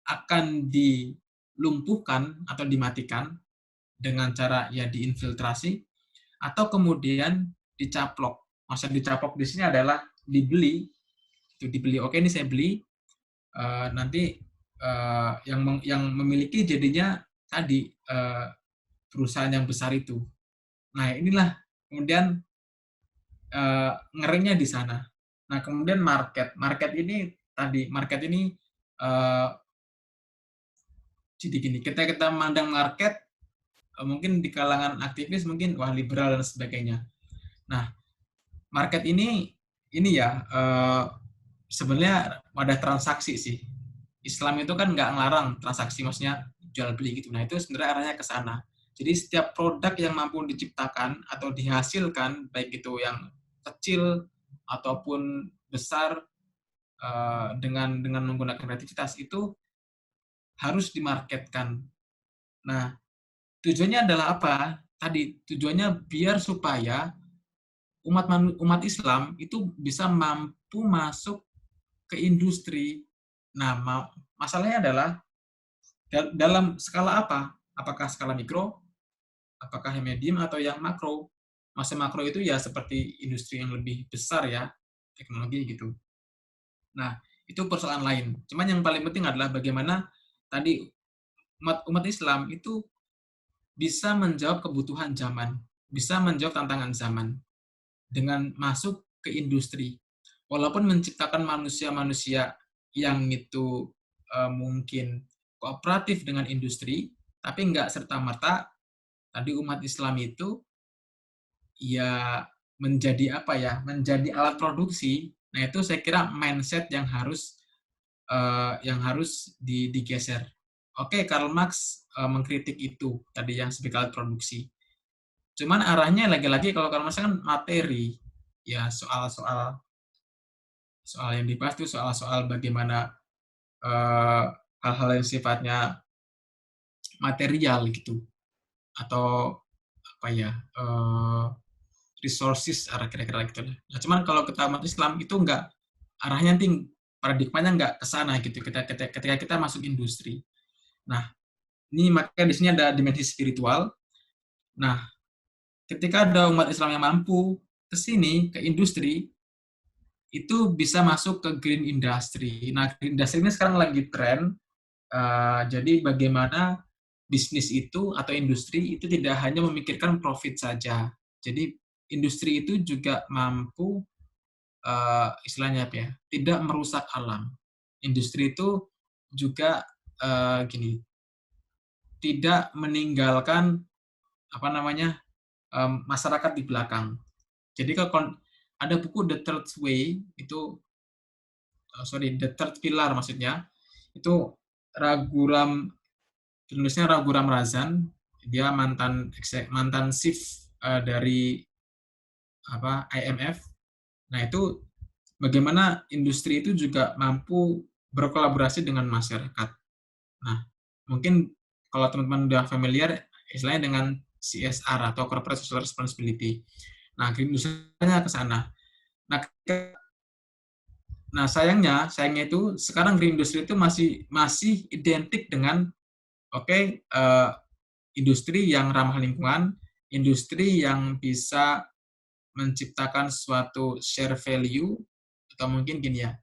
C: akan dilumpuhkan atau dimatikan dengan cara ya diinfiltrasi atau kemudian dicaplok. Maksud dicaplok di sini adalah dibeli, itu dibeli. Oke, ini saya beli, nanti yang memiliki jadinya tadi perusahaan yang besar itu. Nah, inilah kemudian ngerinya di sana. Nah, kemudian market ini jadi gini, kita memandang market mungkin di kalangan aktivis mungkin wah liberal dan sebagainya. Nah, market ini ya sebenarnya wadah transaksi sih. Islam itu kan nggak ngelarang transaksi, maksudnya jual beli gitu. Nah, itu sebenarnya arahnya ke sana. Jadi setiap produk yang mampu diciptakan atau dihasilkan, baik itu yang kecil ataupun besar dengan menggunakan kreativitas itu harus dimarketkan. Nah, tujuannya adalah apa? Tadi tujuannya biar supaya umat Islam itu bisa mampu masuk ke industri. Nah, masalahnya adalah dalam skala apa? Apakah skala mikro, apakah yang medium atau yang makro? Masa makro itu ya seperti industri yang lebih besar ya, teknologi gitu. Nah, itu persoalan lain. Cuman yang paling penting adalah bagaimana tadi umat Islam itu bisa menjawab kebutuhan zaman, bisa menjawab tantangan zaman dengan masuk ke industri. Walaupun menciptakan manusia-manusia yang itu mungkin kooperatif dengan industri, tapi nggak serta-merta tadi umat Islam itu ya menjadi apa ya, menjadi alat produksi. Nah, itu saya kira mindset yang harus digeser. Oke, Karl Marx mengkritik itu tadi yang sebagai alat produksi. Cuman arahnya lagi-lagi kalau Karl Marx kan materi, ya soal yang dibahas itu soal bagaimana hal-hal yang sifatnya material gitu, atau apa ya, resources kira-kira gitu. Nah, cuman kalau kita umat Islam itu enggak, arahnya nanti paradigmanya enggak ke sana gitu ketika kita masuk industri. Nah, ini makanya di sini ada dimensi spiritual. Nah, ketika ada umat Islam yang mampu ke sini, ke industri, itu bisa masuk ke green industry. Nah, green industry ini sekarang lagi tren. Jadi bagaimana bisnis itu atau industri itu tidak hanya memikirkan profit saja. Jadi industri itu juga mampu istilahnya apa ya, tidak merusak alam. Industri itu juga gini, tidak meninggalkan apa namanya masyarakat di belakang. Jadi kalau ada buku The Third Way itu The Third Pillar maksudnya, itu penulisnya Raghuram Razan, dia mantan chief dari IMF. Nah, itu bagaimana industri itu juga mampu berkolaborasi dengan masyarakat. Nah, mungkin kalau teman-teman udah familiar istilahnya dengan CSR atau Corporate Social Responsibility. Nah, green industry-nya ke sana. Nah, sayangnya itu sekarang green industry itu masih identik dengan industri yang ramah lingkungan, industri yang bisa menciptakan suatu share value atau mungkin gini ya,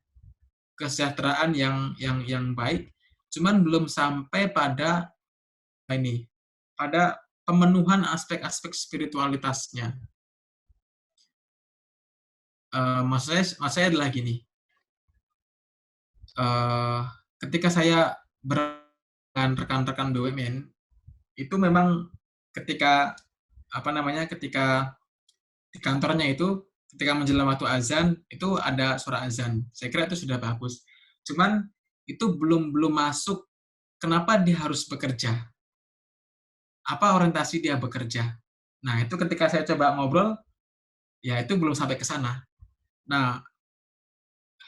C: kesejahteraan yang baik, cuman belum sampai pada pemenuhan aspek-aspek spiritualitasnya. Maksud saya adalah gini, ketika saya dengan rekan-rekan BUMN, itu memang ketika di kantornya itu ketika menjelang waktu azan itu ada suara azan. Saya kira itu sudah bagus. Cuman itu belum masuk kenapa dia harus bekerja. Apa orientasi dia bekerja. Nah, itu ketika saya coba ngobrol, ya itu belum sampai ke sana. Nah,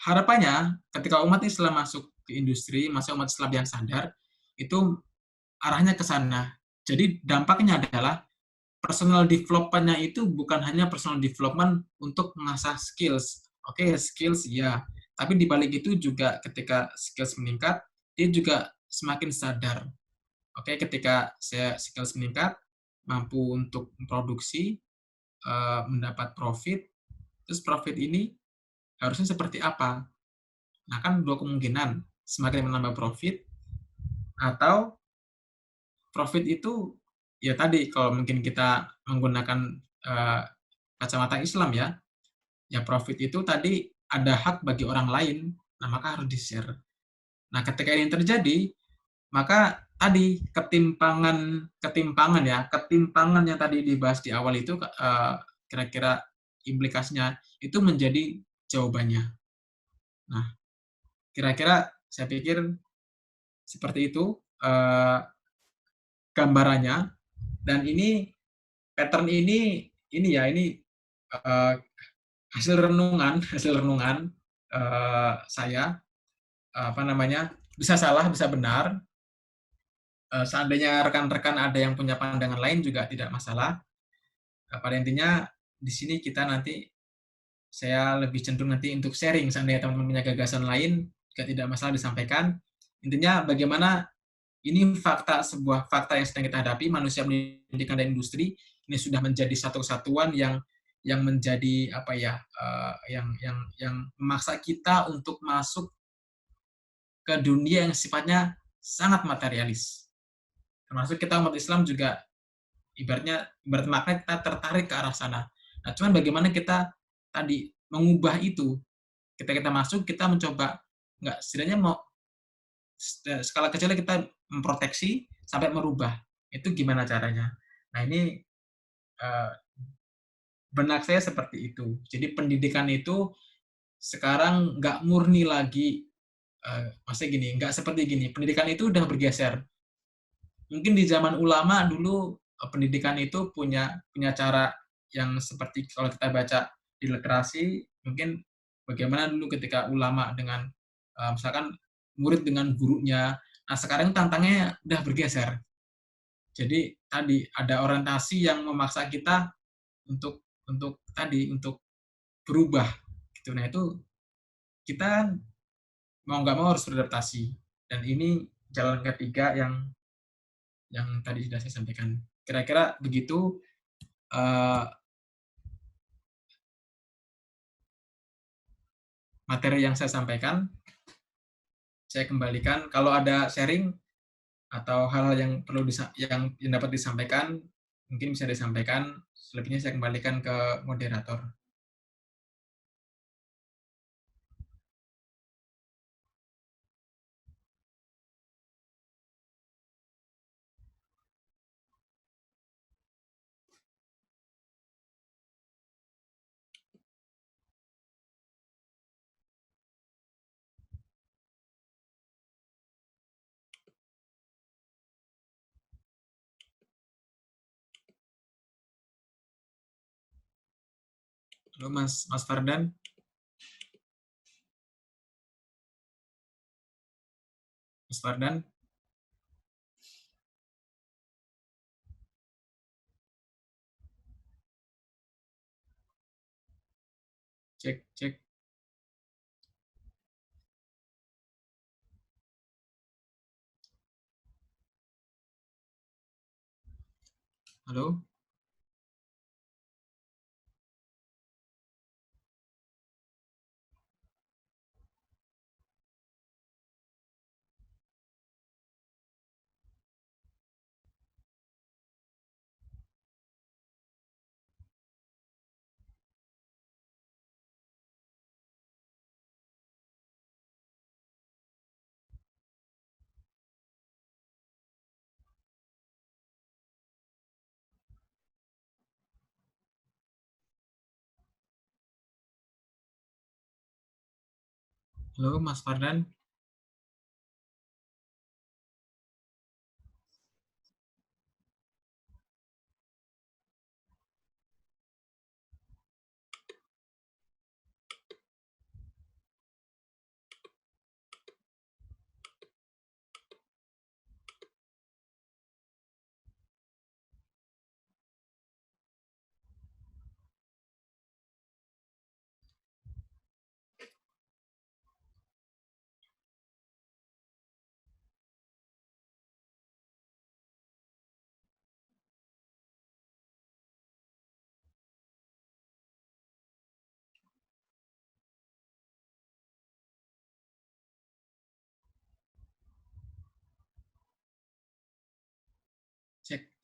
C: harapannya ketika umat Islam masuk ke industri, masuk umat Islam yang sadar, itu arahnya ke sana. Jadi dampaknya adalah personal development-nya itu bukan hanya personal development untuk mengasah skills. Oke, skills ya. Tapi di balik itu juga ketika skills meningkat, dia juga semakin sadar. Oke, ketika saya skills meningkat, mampu untuk memproduksi, mendapat profit, terus profit ini harusnya seperti apa? Nah, kan dua kemungkinan, semakin menambah profit, atau profit itu, ya tadi, kalau mungkin kita menggunakan kacamata Islam ya profit itu tadi ada hak bagi orang lain, nah maka harus di-share. Nah, ketika ini terjadi, maka tadi ketimpangan yang tadi dibahas di awal itu kira-kira implikasinya itu menjadi jawabannya. Nah, kira-kira saya pikir seperti itu gambarannya, dan ini pattern ini hasil renungan saya, apa namanya, bisa salah bisa benar. Seandainya rekan-rekan ada yang punya pandangan lain juga tidak masalah. Pada intinya di sini kita nanti, saya lebih cenderung nanti untuk sharing, seandainya teman-teman punya gagasan lain juga tidak masalah disampaikan. Intinya bagaimana ini sebuah fakta yang sedang kita hadapi, manusia pendidikan dan industri ini sudah menjadi satu kesatuan yang menjadi apa ya, yang memaksa kita untuk masuk ke dunia yang sifatnya sangat materialis. Termasuk kita umat Islam juga ibarat makna kita tertarik ke arah sana. Nah, cuman bagaimana kita tadi mengubah itu? Ketika kita masuk, kita mencoba nggak, setidaknya mau skala kecilnya kita memproteksi sampai merubah. Itu gimana caranya? Nah, ini uh, benak saya seperti itu. Jadi pendidikan itu sekarang nggak murni lagi, maksudnya gini, nggak seperti gini. Pendidikan itu udah bergeser. Mungkin di zaman ulama dulu pendidikan itu punya cara yang seperti kalau kita baca di literasi, mungkin bagaimana dulu ketika ulama dengan misalkan murid dengan gurunya. Nah, sekarang tantangannya udah bergeser. Jadi tadi ada orientasi yang memaksa kita untuk berubah gitu. Nah, itu kita mau nggak mau harus beradaptasi. Dan ini jalan ketiga yang tadi sudah saya sampaikan. Kira-kira begitu materi yang saya sampaikan. Saya kembalikan kalau ada sharing atau hal-hal yang perlu yang dapat disampaikan, mungkin bisa disampaikan. Selebihnya saya kembalikan ke moderator. Halo Mas Fardan. Mas Fardan. Cek, cek. Halo. Halo, Mas Fardan.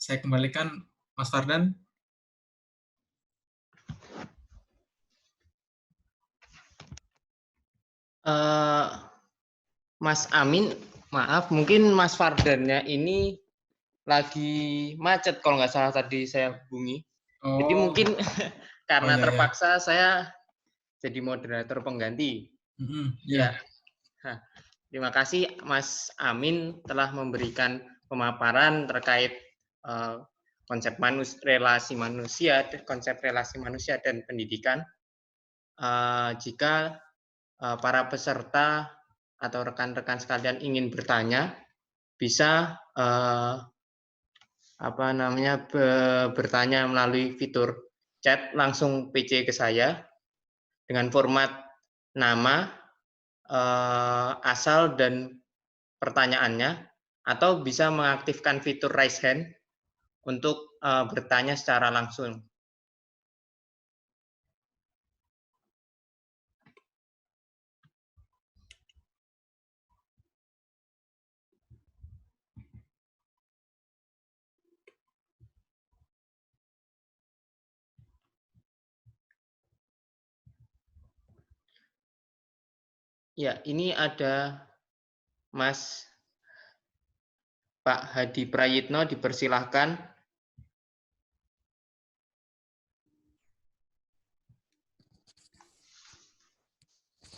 C: Saya kembalikan Mas Fardan.
D: Mas Amin, maaf, mungkin Mas Fardannya ini lagi macet kalau nggak salah tadi saya hubungi. Jadi
C: Oh,
D: mungkin karena
C: iya, ya.
D: terpaksa saya jadi moderator pengganti.
C: Ya.
D: Hah, terima kasih Mas Amin telah memberikan pemaparan terkait konsep relasi manusia dan pendidikan. Jika para peserta atau rekan-rekan sekalian ingin bertanya, bisa bertanya melalui fitur chat langsung PC ke saya dengan format nama, asal dan pertanyaannya, atau bisa mengaktifkan fitur raise hand untuk bertanya secara langsung. Ya, ini ada Mas Pak Hadi Prayitno, dipersilahkan.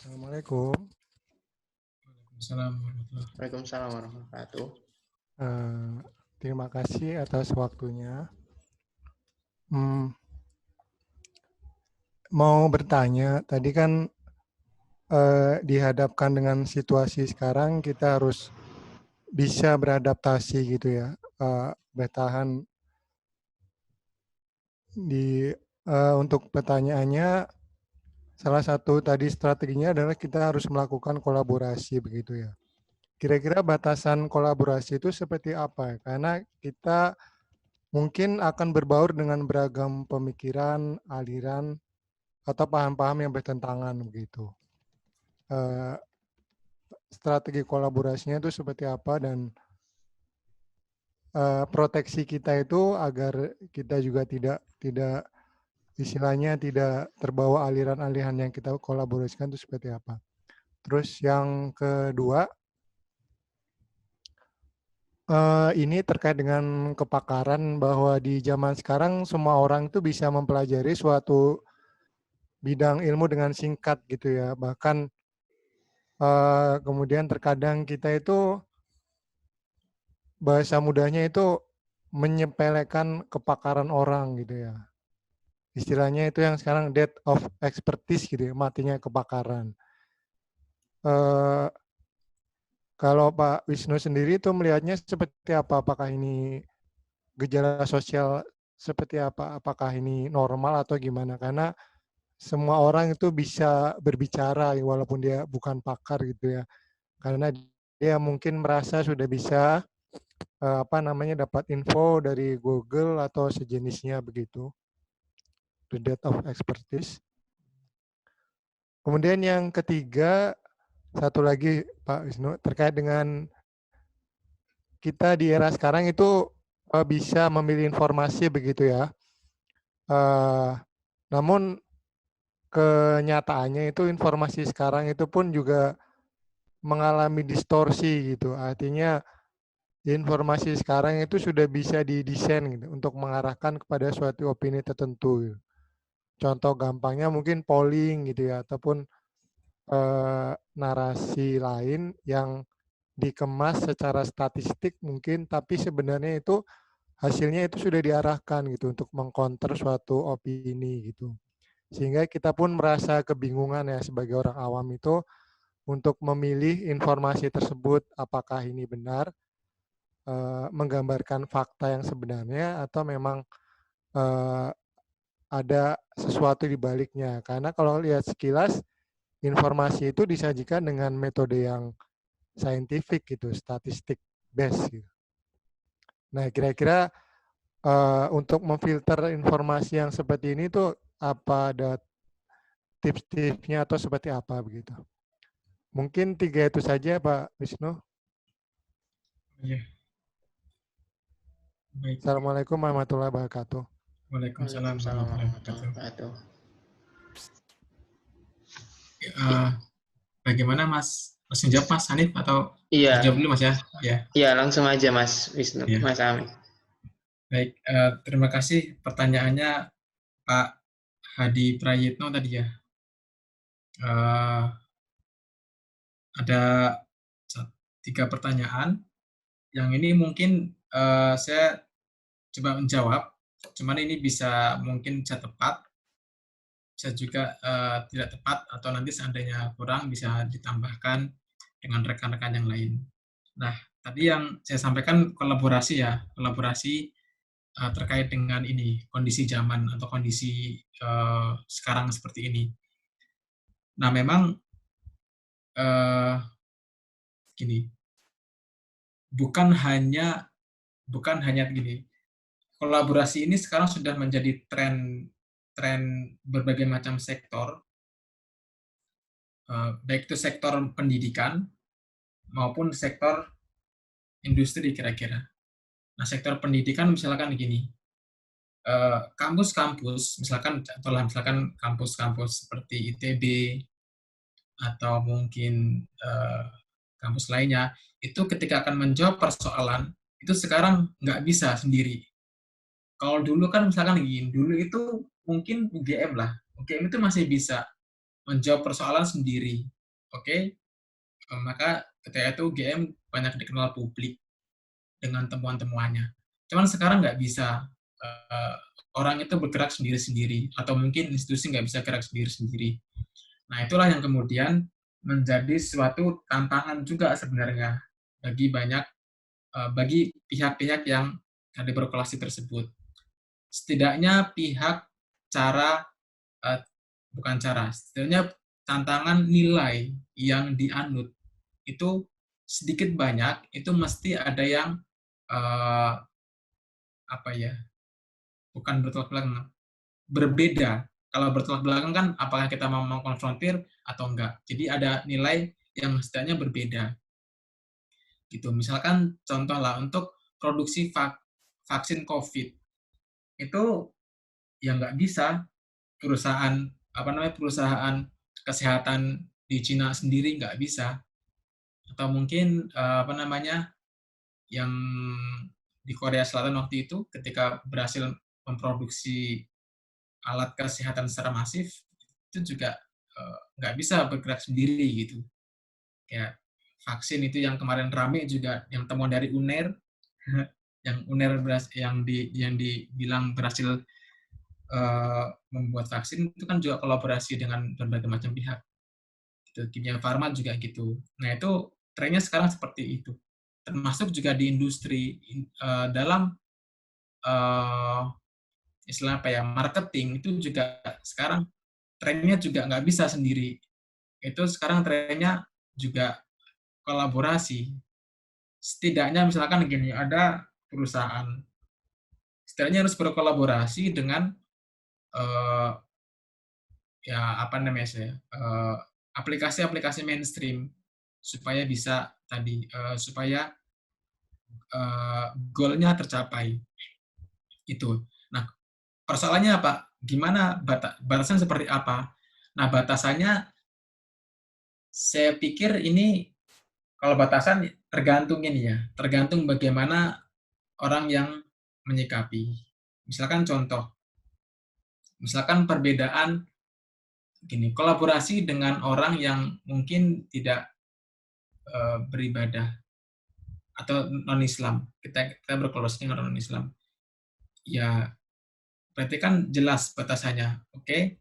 E: Assalamualaikum.
D: Waalaikumsalam warahmatullahi wabarakatuh.
E: Terima kasih atas waktunya. Mau bertanya, tadi kan dihadapkan dengan situasi sekarang, kita harus bisa beradaptasi gitu ya, bertahan untuk pertanyaannya. Salah satu tadi strateginya adalah kita harus melakukan kolaborasi begitu ya. Kira-kira batasan kolaborasi itu seperti apa? Karena kita mungkin akan berbaur dengan beragam pemikiran, aliran, atau paham-paham yang bertentangan begitu. Strategi kolaborasinya itu seperti apa, dan proteksi kita itu agar kita juga tidak istilahnya tidak terbawa aliran-aliran yang kita kolaborasikan itu seperti apa. Terus yang kedua, ini terkait dengan kepakaran, bahwa di zaman sekarang semua orang itu bisa mempelajari suatu bidang ilmu dengan singkat gitu ya. Bahkan kemudian terkadang kita itu bahasa mudahnya itu menyepelekan kepakaran orang gitu ya. Istilahnya itu yang sekarang death of expertise gitu ya, matinya kepakaran. Kalau Pak Wisnu sendiri itu melihatnya seperti apa? Apakah ini gejala sosial seperti apa? Apakah ini normal atau gimana? Karena semua orang itu bisa berbicara walaupun dia bukan pakar gitu ya. Karena dia mungkin merasa sudah bisa dapat info dari Google atau sejenisnya begitu. The death of expertise. Kemudian yang ketiga, satu lagi Pak Wisnu, terkait dengan kita di era sekarang itu bisa memilih informasi begitu ya. Namun kenyataannya itu informasi sekarang itu pun juga mengalami distorsi gitu. Artinya informasi sekarang itu sudah bisa didesain gitu, untuk mengarahkan kepada suatu opini tertentu. Contoh gampangnya mungkin polling gitu ya, ataupun narasi lain yang dikemas secara statistik mungkin, tapi sebenarnya itu hasilnya itu sudah diarahkan gitu untuk mengcounter suatu opini gitu. Sehingga kita pun merasa kebingungan ya sebagai orang awam itu untuk memilih informasi tersebut apakah ini benar, menggambarkan fakta yang sebenarnya atau memang ada sesuatu di baliknya. Karena kalau lihat sekilas informasi itu disajikan dengan metode yang saintifik gitu, statistik based gitu. Nah, kira-kira untuk memfilter informasi yang seperti ini tuh apa ada tips-tipsnya atau seperti apa begitu? Mungkin 3 itu saja Pak Wisnu.
C: Iya. Baik.
E: Assalamualaikum warahmatullahi wabarakatuh.
C: Waalaikumsalam warahmatullahi wabarakatuh. Bagaimana Mas? Langsung jawab Mas Hanif atau
D: Iya.
C: jawab dulu Mas ya?
D: Iya, langsung aja Mas Wisnu,
C: Iya.
D: Mas Amin.
C: Baik, terima kasih pertanyaannya Pak Hadi Prayitno tadi ya. Ada 3 pertanyaan. Yang ini mungkin saya coba menjawab, cuman ini mungkin bisa tepat, bisa juga tidak tepat, atau nanti seandainya kurang bisa ditambahkan dengan rekan-rekan yang lain. Nah, tadi yang saya sampaikan kolaborasi terkait dengan ini, kondisi zaman atau kondisi sekarang seperti ini. Nah, memang gini, bukan hanya gini, kolaborasi ini sekarang sudah menjadi tren berbagai macam sektor, baik itu sektor pendidikan maupun sektor industri kira-kira. Nah, sektor pendidikan misalkan gini, kampus-kampus, misalkan kampus-kampus seperti ITB atau mungkin kampus lainnya, itu ketika akan menjawab persoalan, itu sekarang nggak bisa sendiri. Kalau dulu kan misalkan gini, dulu itu mungkin UGM lah, UGM itu masih bisa menjawab persoalan sendiri, oke? Maka ketika itu UGM banyak dikenal publik dengan temuan-temuannya. Cuman sekarang nggak bisa, orang itu bergerak sendiri-sendiri, atau mungkin institusi nggak bisa gerak sendiri-sendiri. Nah, itulah yang kemudian menjadi suatu tantangan juga sebenarnya bagi pihak-pihak yang ada berkolasi tersebut. Setidaknya setidaknya tantangan nilai yang dianut itu sedikit banyak itu mesti ada yang bukan bertolak belakang, berbeda. Kalau bertolak belakang kan apakah kita mau mengkonfrontir atau enggak. Jadi ada nilai yang setidaknya berbeda. Gitu. Misalkan contoh lah untuk produksi vaksin COVID itu ya nggak bisa perusahaan kesehatan di Cina sendiri nggak bisa, atau mungkin yang di Korea Selatan waktu itu ketika berhasil memproduksi alat kesehatan secara masif itu juga nggak bisa bergerak sendiri gitu. Kayak vaksin itu yang kemarin rame juga yang temuan dari UNER yang UNER yang dibilang berhasil membuat vaksin itu kan juga kolaborasi dengan berbagai macam pihak. Gitu. Kimia Farma juga gitu. Nah, itu trennya sekarang seperti itu. Termasuk juga di industri dalam istilah marketing itu juga sekarang trennya juga nggak bisa sendiri. Itu sekarang trennya juga kolaborasi. Setidaknya misalkan gini, ada perusahaan setidaknya harus berkolaborasi dengan aplikasi-aplikasi mainstream supaya bisa supaya goalnya tercapai itu. Nah, persoalannya apa? Gimana batasan seperti apa? Nah, batasannya saya pikir ini kalau batasan tergantung bagaimana orang yang menyikapi. Misalkan perbedaan gini, kolaborasi dengan orang yang mungkin tidak beribadah atau non-Islam. Kita berkolaborasi dengan orang non-Islam. Ya, berarti kan jelas batasannya. Oke,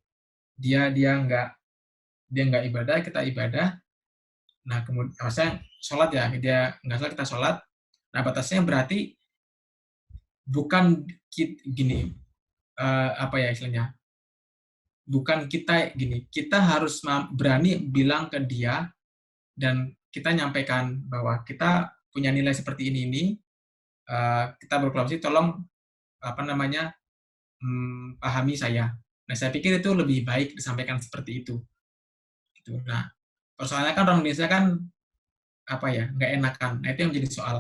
C: dia nggak ibadah, kita ibadah. Nah, kemudian maksudnya sholat ya, dia nggak sholat, kita sholat. Nah, batasnya berarti bukan gini, apa ya istilahnya? Bukan kita gini, kita harus berani bilang ke dia dan kita nyampaikan bahwa kita punya nilai seperti ini, kita berkolaborasi, tolong apa namanya pahami saya. Nah, saya pikir itu lebih baik disampaikan seperti itu. Gitu. Nah, persoalannya kan orang Indonesia kan apa ya, nggak enakan. Nah, itu yang menjadi soal.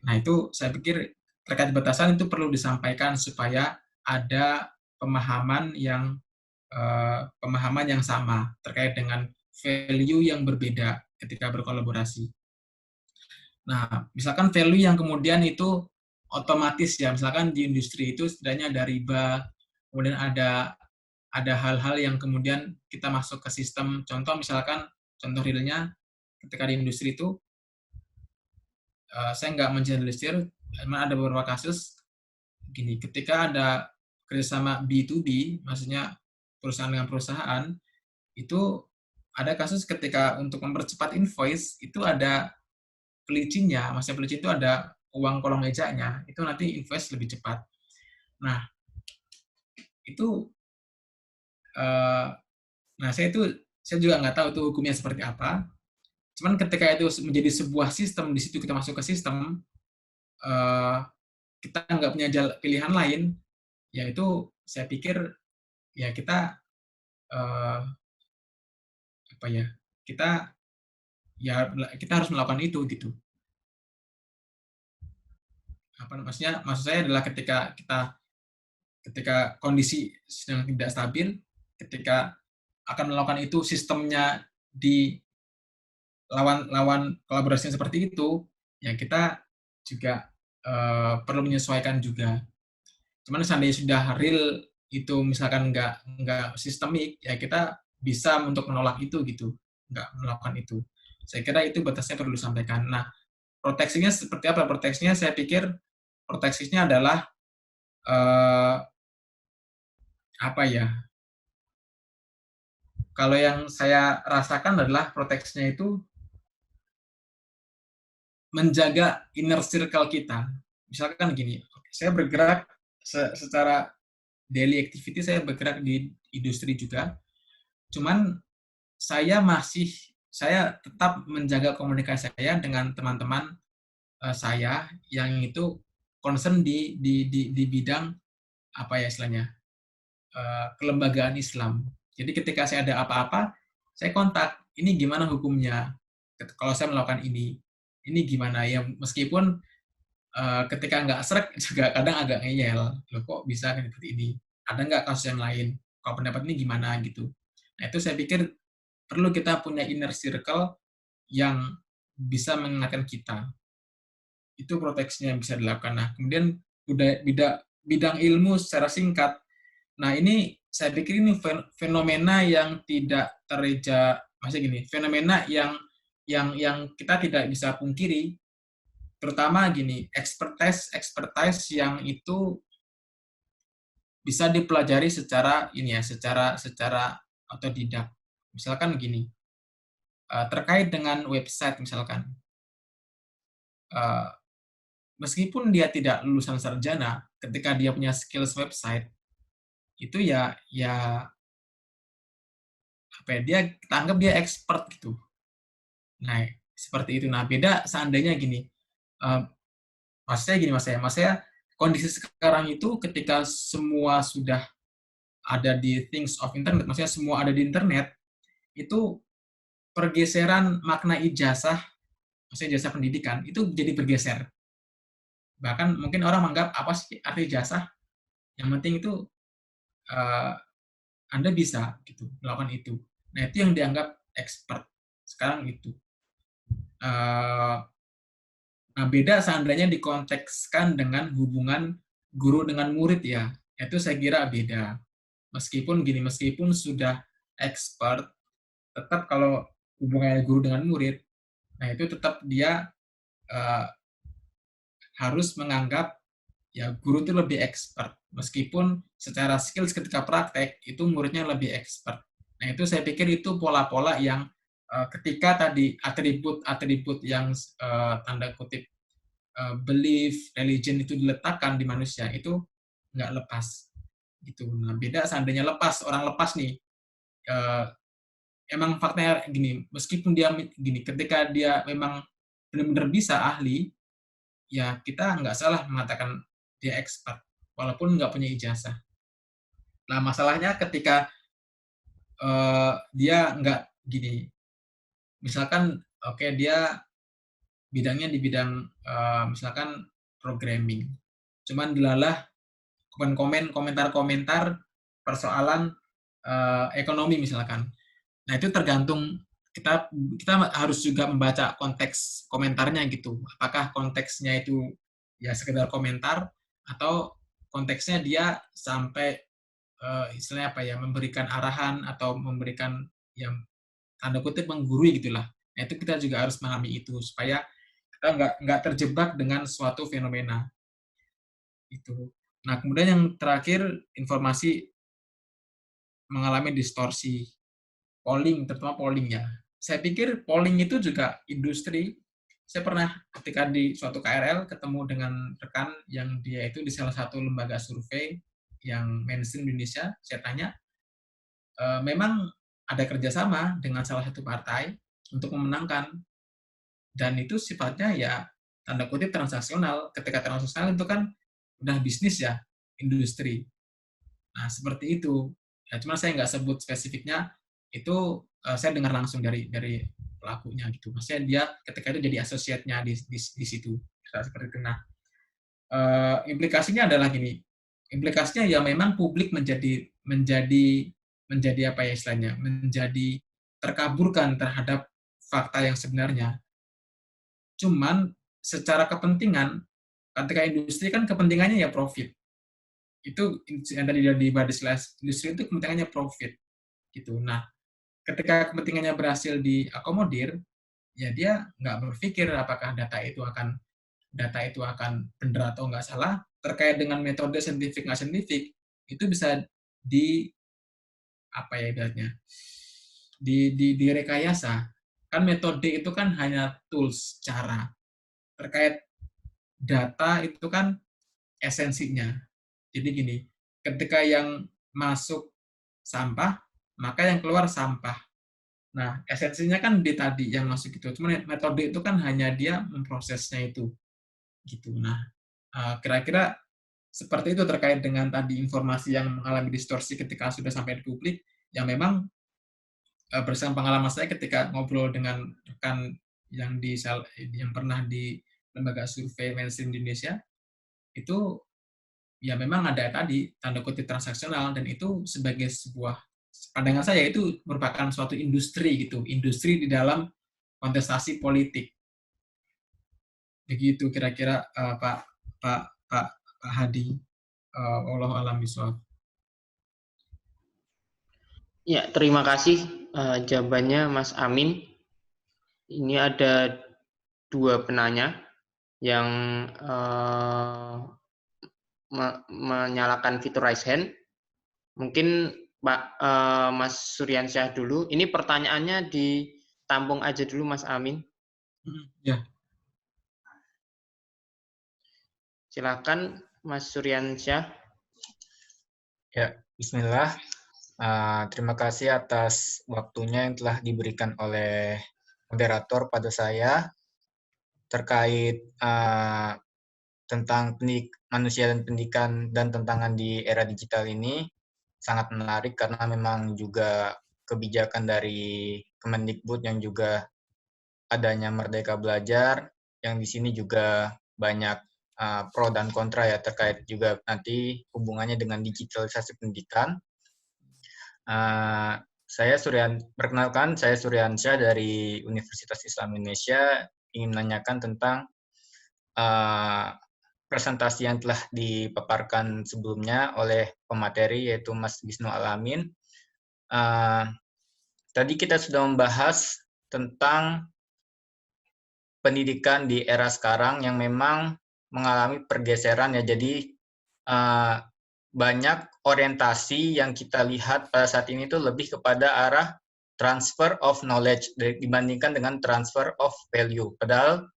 C: Nah, itu saya pikir terkait batasan itu perlu disampaikan supaya ada pemahaman yang sama terkait dengan value yang berbeda ketika berkolaborasi. Nah, misalkan value yang kemudian itu otomatis ya, misalkan di industri itu setidaknya ada riba, kemudian ada hal-hal yang kemudian kita masuk ke sistem. Contoh misalkan, contoh realnya ketika di industri itu, saya nggak mengeneralisir, memang ada beberapa kasus gini, ketika ada kerjasama B2B, maksudnya perusahaan dengan perusahaan, itu ada kasus ketika untuk mempercepat invoice, itu ada pelicinnya, maksudnya pelicin itu ada uang kolong mejanya, itu nanti invoice lebih cepat. Nah, itu, nah saya juga nggak tahu itu hukumnya seperti apa. Cuman ketika itu menjadi sebuah sistem, di situ kita masuk ke sistem, kita nggak punya pilihan lain, yaitu saya pikir ya kita apa ya, kita harus melakukan itu gitu. Maksud saya adalah ketika kondisi sedang tidak stabil, ketika akan melakukan itu sistemnya di lawan kolaborasinya seperti itu, ya kita juga perlu menyesuaikan juga. Cuman seandainya sudah real itu misalkan nggak sistemik, ya kita bisa untuk menolak itu gitu, nggak melakukan itu. Saya kira itu batasnya perlu disampaikan. Nah, proteksinya seperti apa? Proteksinya saya pikir proteksinya adalah apa ya? Kalau yang saya rasakan adalah proteksinya itu menjaga inner circle kita. Misalkan gini, saya bergerak secara daily activity, saya bergerak di industri juga. Cuman saya tetap menjaga komunikasi saya dengan teman-teman saya yang itu concern di bidang apa ya istilahnya kelembagaan Islam. Jadi ketika saya ada apa-apa, saya kontak, ini gimana hukumnya? Kalau saya melakukan ini gimana ya? Meskipun ketika nggak srek juga kadang agak ngeyel, loh kok bisa seperti ini? Ada nggak kasus yang lain? Kalau pendapat ini gimana gitu? Nah itu saya pikir perlu kita punya inner circle yang bisa mengingatkan kita. Itu proteksinya yang bisa dilakukan. Nah kemudian udah bidang ilmu secara singkat. Nah ini saya pikir ini fenomena yang tidak maksudnya gini, fenomena yang kita tidak bisa pungkiri, terutama gini, expertise yang itu bisa dipelajari secara otodidak. Misalkan gini, terkait dengan website misalkan, meskipun dia tidak lulusan sarjana, ketika dia punya skills website, itu ya apa ya, dia kita anggap dia expert gitu. Nah, seperti itu. Nah, beda seandainya gini, maksudnya kondisi sekarang itu ketika semua sudah ada di things of internet, maksudnya semua ada di internet, itu pergeseran makna ijazah, maksudnya ijazah pendidikan, itu jadi bergeser. Bahkan mungkin orang menganggap apa sih arti ijazah? Yang penting itu Anda bisa gitu melakukan itu. Nah itu yang dianggap expert sekarang itu. Nah beda seandainya dikontekskan dengan hubungan guru dengan murid ya, itu saya kira beda. Meskipun sudah expert, tetap kalau hubungannya guru dengan murid, nah itu tetap dia harus menganggap ya guru itu lebih expert, meskipun secara skills ketika praktek itu muridnya lebih expert. Nah itu saya pikir itu pola-pola yang ketika tadi atribut-atribut yang tanda kutip belief, religion itu diletakkan di manusia itu nggak lepas gitu. Nah beda seandainya orang lepas nih, emang faktanya gini, meskipun dia gini, ketika dia memang benar-benar bisa ahli, ya kita nggak salah mengatakan dia expert, walaupun nggak punya ijazah. Nah masalahnya ketika dia nggak gini, misalkan dia bidangnya di bidang misalkan programming, cuman dilalah komentar-komentar persoalan ekonomi misalkan. Nah itu tergantung kita harus juga membaca konteks komentarnya gitu. Apakah konteksnya itu ya sekedar komentar atau konteksnya dia sampai istilahnya apa ya, memberikan arahan atau memberikan yang tanda kutip menggurui gitulah. Nah itu kita juga harus memahami itu supaya kita nggak terjebak dengan suatu fenomena itu. Nah kemudian yang terakhir, informasi mengalami distorsi. Polling, terutama polling ya. Saya pikir polling itu juga industri. Saya pernah ketika di suatu KRL ketemu dengan rekan yang dia itu di salah satu lembaga survei yang mainstream Indonesia. Saya tanya, memang ada kerjasama dengan salah satu partai untuk memenangkan, dan itu sifatnya ya tanda kutip transaksional. Ketika transaksional itu kan udah bisnis ya, industri. Nah seperti itu. Ya, cuma saya nggak sebut spesifiknya, itu saya dengar langsung dari pelakunya gitu. Maksudnya dia ketika itu jadi asosiatnya di situ. Seperti itu. Nah, implikasinya adalah gini. Implikasinya ya memang publik menjadi apa ya istilahnya? Menjadi terkaburkan terhadap fakta yang sebenarnya. Cuman secara kepentingan, ketika industri kan kepentingannya ya profit. Itu yang tadi di body slash industri itu kepentingannya profit gitu. Nah, ketika kepentingannya berhasil diakomodir, ya dia nggak berpikir apakah data itu akan benar atau nggak salah. Terkait dengan metode saintifik nggak saintifik, itu bisa apa ya ibaratnya, direkayasa. Kan metode itu kan hanya tools, cara. Terkait data itu kan esensinya. Jadi gini, ketika yang masuk sampah, maka yang keluar sampah. Nah, esensinya kan di tadi yang masuk itu. Cuma metode itu kan hanya dia memprosesnya itu. Gitu. Nah, kira-kira seperti itu terkait dengan tadi informasi yang mengalami distorsi ketika sudah sampai di publik, yang memang berdasarkan pengalaman saya ketika ngobrol dengan rekan yang pernah di lembaga survei mainstream di Indonesia, itu ya memang ada tadi tanda kutip transaksional, dan itu sebagai sebuah pandangan saya itu merupakan suatu industri gitu, industri di dalam kontestasi politik. Begitu kira-kira Pak Hadi. Wallahu a'lam bishawab.
D: Ya, terima kasih jawabannya Mas Amin. Ini ada 2 penanya yang menyalakan fitur raise hand. Mungkin Pak Mas Suryansyah dulu. Ini pertanyaannya ditampung aja dulu Mas Amin.
C: Ya.
D: Silakan Mas Suryansyah.
F: Ya, bismillah. Terima kasih atas waktunya yang telah diberikan oleh moderator pada saya terkait tentang manusia dan pendidikan dan tantangan di era digital ini. Sangat menarik karena memang juga kebijakan dari Kemendikbud yang juga adanya Merdeka Belajar, yang di sini juga banyak pro dan kontra ya, terkait juga nanti hubungannya dengan digitalisasi pendidikan. Perkenalkan, saya Suryansyah dari Universitas Islam Indonesia, ingin menanyakan tentang presentasi yang telah dipaparkan sebelumnya oleh pemateri yaitu Mas Wisnu Alamin. Tadi kita sudah membahas tentang pendidikan di era sekarang yang memang mengalami pergeseran ya. Jadi banyak orientasi yang kita lihat pada saat ini tuh lebih kepada arah transfer of knowledge dibandingkan dengan transfer of value. Padahal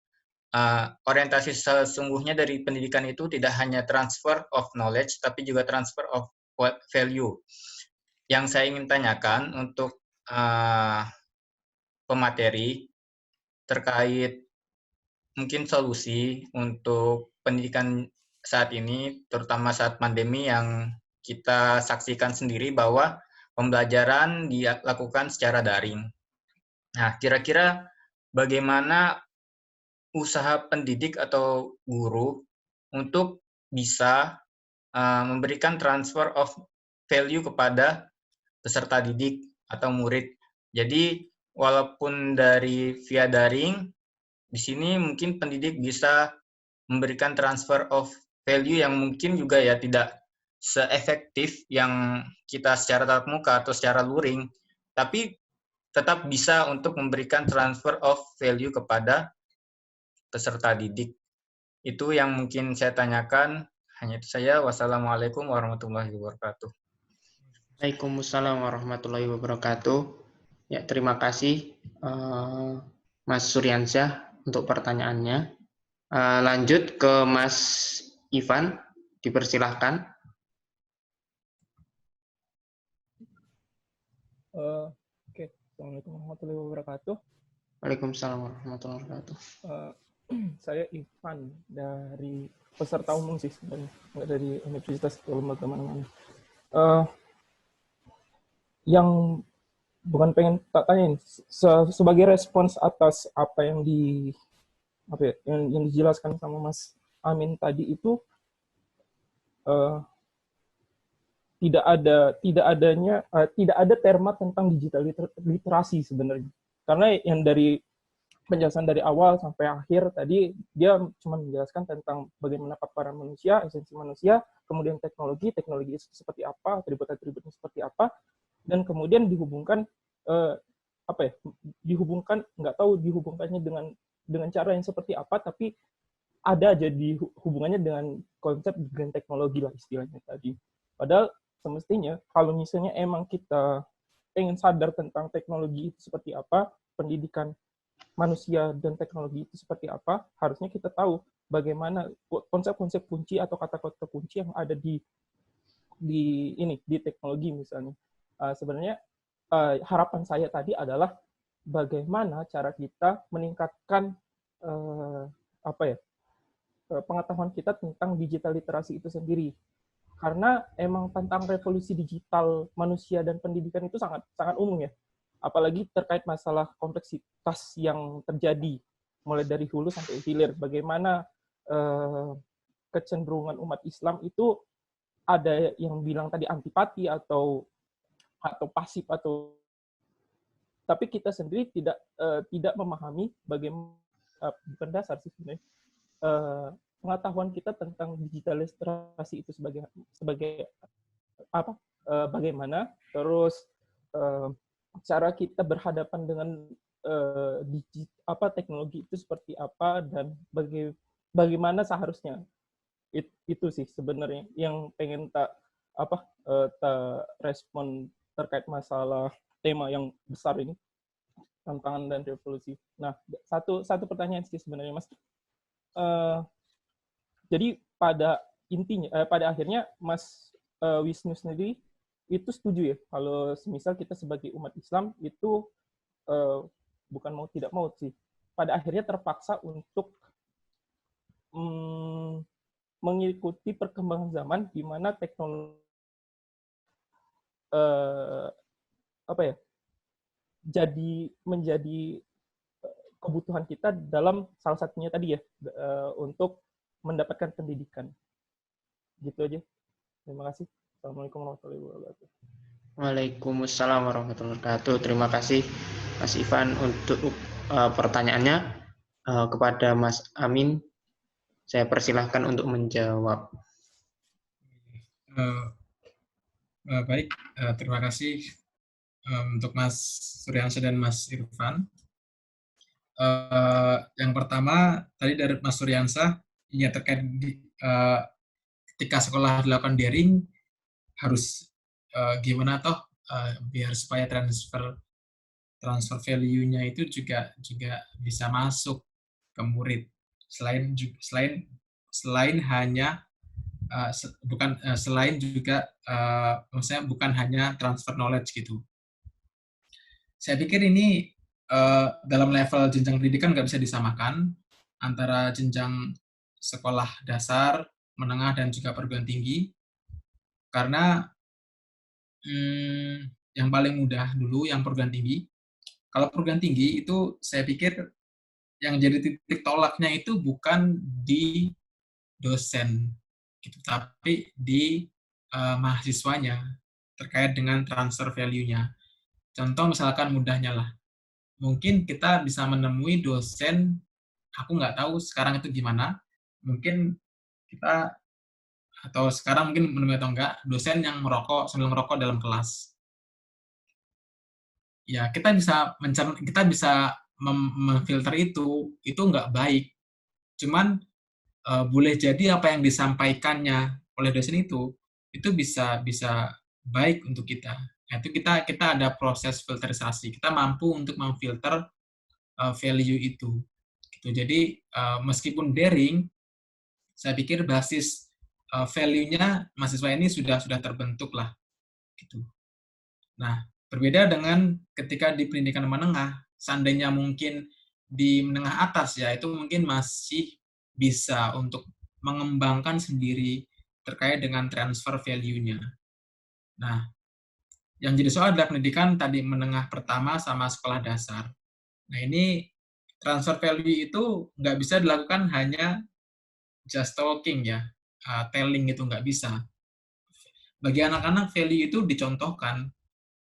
F: orientasi sesungguhnya dari pendidikan itu tidak hanya transfer of knowledge, tapi juga transfer of value. Yang saya ingin tanyakan untuk pemateri terkait mungkin solusi untuk pendidikan saat ini, terutama saat pandemi yang kita saksikan sendiri bahwa pembelajaran dilakukan secara daring. Nah, kira-kira bagaimana usaha pendidik atau guru untuk bisa memberikan transfer of value kepada peserta didik atau murid. Jadi, walaupun dari via daring, di sini mungkin pendidik bisa memberikan transfer of value yang mungkin juga ya tidak seefektif yang kita secara tatap muka atau secara luring, tapi tetap bisa untuk memberikan transfer of value kepada peserta didik. Itu yang mungkin saya tanyakan. Hanya itu saja. Wassalamualaikum warahmatullahi wabarakatuh.
D: Waalaikumsalam warahmatullahi wabarakatuh. Ya, terima kasih Mas Suryansyah untuk pertanyaannya. Lanjut ke Mas Ivan, dipersilahkan.
G: Oke, Assalamualaikum warahmatullahi wabarakatuh.
D: Waalaikumsalam warahmatullahi wabarakatuh.
G: Saya Ivan dari peserta umum sih sebenarnya, nggak dari universitas atau lembaga mana-mana. Yang bukan pengen tanyain sebagai respons atas apa yang yang dijelaskan sama Mas Amin tadi itu, tidak ada terma tentang digital literasi sebenarnya, karena yang dari penjelasan dari awal sampai akhir tadi dia cuma menjelaskan tentang bagaimana paparan manusia, esensi manusia, kemudian teknologi itu seperti apa, atribut-atributnya seperti apa, dan kemudian dihubungkan nggak tahu dihubungkannya dengan cara yang seperti apa, tapi ada aja di hubungannya dengan konsep green teknologi lah istilahnya tadi. Padahal semestinya kalau misalnya emang kita pengen sadar tentang teknologi itu seperti apa, pendidikan manusia dan teknologi itu seperti apa, harusnya kita tahu bagaimana konsep-konsep kunci atau kata-kata kunci yang ada di teknologi misalnya. Sebenarnya harapan saya tadi adalah bagaimana cara kita meningkatkan pengetahuan kita tentang digital literasi itu sendiri. Karena emang tentang revolusi digital manusia dan pendidikan itu sangat umum ya. Apalagi terkait masalah kompleksitas yang terjadi mulai dari hulu sampai hilir. Bagaimana kecenderungan umat Islam itu ada yang bilang tadi antipati atau pasif, tapi kita sendiri tidak memahami bagaimana bukan dasar sih sebenarnya pengetahuan kita tentang digital literasi itu sebagai apa, bagaimana, terus cara kita berhadapan dengan teknologi itu seperti apa, dan bagaimana seharusnya. Itu sih sebenarnya yang pengen tak respon terkait masalah tema yang besar ini, tantangan dan revolusi. Nah, satu pertanyaan sih sebenarnya Mas. Jadi pada akhirnya Mas Wisnu sendiri itu setuju ya kalau semisal kita sebagai umat Islam itu bukan mau tidak mau sih, pada akhirnya terpaksa untuk mengikuti perkembangan zaman di mana teknologi menjadi kebutuhan kita dalam salah satunya tadi ya untuk mendapatkan pendidikan. Gitu aja. Terima kasih. Assalamualaikum warahmatullahi wabarakatuh.
D: Waalaikumsalam warahmatullahi wabarakatuh. Terima kasih Mas Ivan untuk pertanyaannya. Kepada Mas Amin, saya persilahkan untuk menjawab.
C: Baik, terima kasih untuk Mas Suryansyah dan Mas Irfan. Yang pertama tadi dari Mas Suryansyah, ya terkait ketika sekolah dilakukan daring harus gimana toh biar supaya transfer value-nya itu juga bisa masuk ke murid, selain hanya selain juga maksudnya bukan hanya transfer knowledge gitu. Saya pikir ini dalam level jenjang pendidikan nggak bisa disamakan antara jenjang sekolah dasar, menengah, dan juga perguruan tinggi, karena yang paling mudah dulu yang perguruan tinggi. Kalau perguruan tinggi itu saya pikir yang jadi titik tolaknya itu bukan di dosen, gitu, tapi di mahasiswanya terkait dengan transfer value-nya. Contoh misalkan mudahnya lah, mungkin kita bisa menemui dosen, aku nggak tahu sekarang itu gimana, mungkin kita atau sekarang mungkin menemui atau enggak, dosen yang sambil merokok dalam kelas. Ya, kita bisa memfilter itu nggak baik. Cuman boleh jadi apa yang disampaikannya oleh dosen itu bisa baik untuk kita. Nah, itu kita ada proses filterisasi. Kita mampu untuk memfilter value itu. Gitu. Jadi meskipun daring, saya pikir basis value-nya mahasiswa ini sudah terbentuk lah. Gitu. Nah, berbeda dengan ketika di pendidikan menengah, seandainya mungkin di menengah atas ya, itu mungkin masih bisa untuk mengembangkan sendiri terkait dengan transfer value-nya. Nah, yang jadi soal adalah pendidikan tadi menengah pertama sama sekolah dasar. Nah, ini transfer value itu nggak bisa dilakukan hanya just talking ya, telling itu nggak bisa. Bagi anak-anak value itu dicontohkan,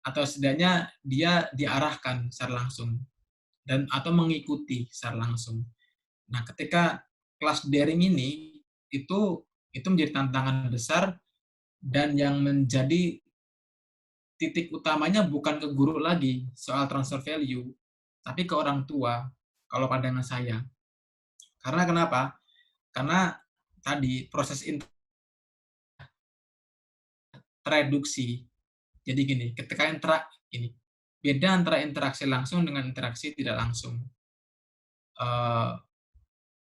C: atau setidaknya dia diarahkan secara langsung dan atau mengikuti secara langsung. Nah, ketika kelas daring ini itu menjadi tantangan besar, dan yang menjadi titik utamanya bukan ke guru lagi soal transfer value, tapi ke orang tua kalau pandangan saya. Karena kenapa? Karena tadi proses tereduksi. Jadi gini, ketika beda antara interaksi langsung dengan interaksi tidak langsung.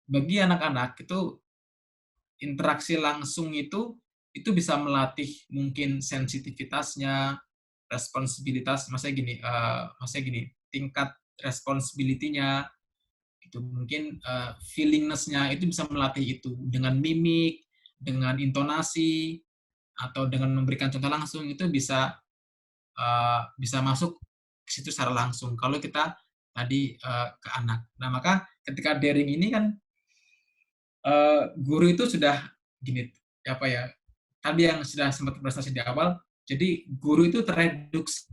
C: Bagi anak-anak itu interaksi langsung itu bisa melatih mungkin sensitivitasnya, responsibilitas, maksudnya gini, tingkat responsibility-nya, itu mungkin feelingness-nya itu bisa melatih itu dengan mimik, dengan intonasi, atau dengan memberikan contoh langsung itu bisa masuk ke situ secara langsung kalau kita tadi ke anak. Nah, maka ketika daring ini kan guru itu sudah gini, apa ya, tadi yang sudah sempat prestasi di awal, jadi guru itu tereduksi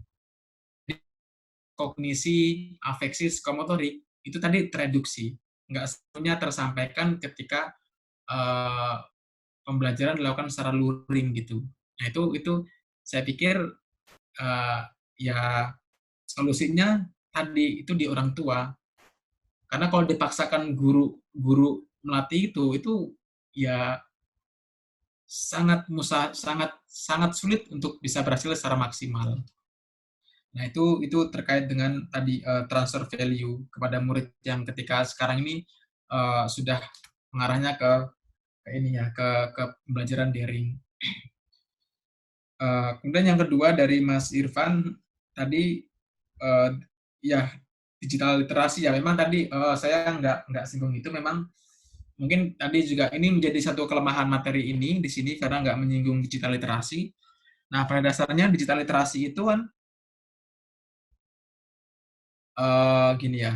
C: kognisi, afeksi, psikomotorik, itu tadi tereduksi. Nggak sepenuhnya tersampaikan ketika pembelajaran dilakukan secara luring gitu. Nah, itu saya pikir ya solusinya tadi itu di orang tua. Karena kalau dipaksakan guru melatih itu ya sangat sulit untuk bisa berhasil secara maksimal. Nah, itu terkait dengan tadi transfer value kepada murid yang ketika sekarang ini sudah mengarahnya ke pembelajaran daring. Kemudian yang kedua dari Mas Irfan tadi ya digital literasi ya, memang tadi saya nggak singgung itu, memang mungkin tadi juga ini menjadi satu kelemahan materi ini di sini karena nggak menyinggung digital literasi. Nah, pada dasarnya digital literasi itu kan gini ya,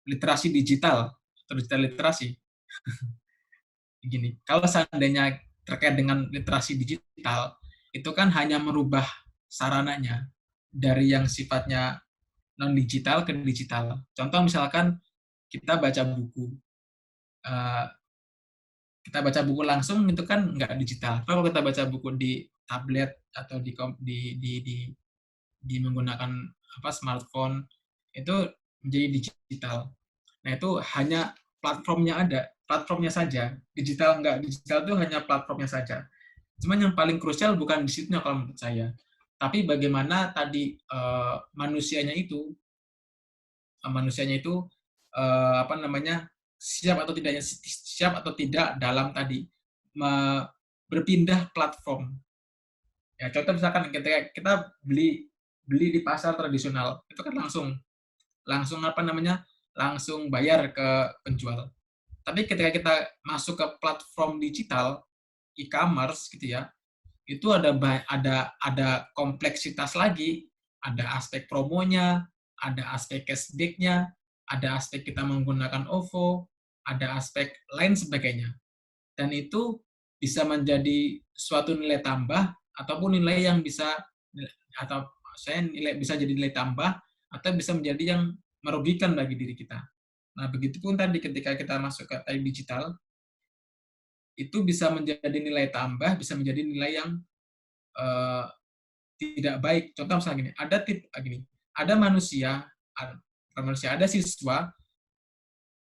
C: literasi digital atau digital literasi. Gini, kalau seandainya terkait dengan literasi digital, itu kan hanya merubah sarananya dari yang sifatnya non-digital ke digital. Contoh misalkan kita baca buku. Kita baca buku langsung itu kan nggak digital. Kalau kita baca buku di tablet atau di menggunakan smartphone itu menjadi digital. Nah, itu hanya platformnya saja. Digital itu hanya platformnya saja. Cuman yang paling krusial bukan di situ kalau menurut saya, tapi bagaimana tadi manusianya itu siap atau tidak dalam tadi berpindah platform. Ya, contoh misalkan ketika kita beli di pasar tradisional, itu kan langsung bayar ke penjual. Tapi ketika kita masuk ke platform digital, e-commerce gitu ya, itu ada kompleksitas lagi, ada aspek promonya, ada aspek cashback-nya, ada aspek kita menggunakan OVO, ada aspek lain sebagainya. Dan itu bisa menjadi suatu nilai tambah ataupun nilai yang bisa jadi nilai tambah atau bisa menjadi yang merugikan bagi diri kita. Nah, begitupun tadi ketika kita masuk ke digital, itu bisa menjadi nilai tambah, bisa menjadi nilai yang tidak baik. Contoh misalnya ada manusia, ada siswa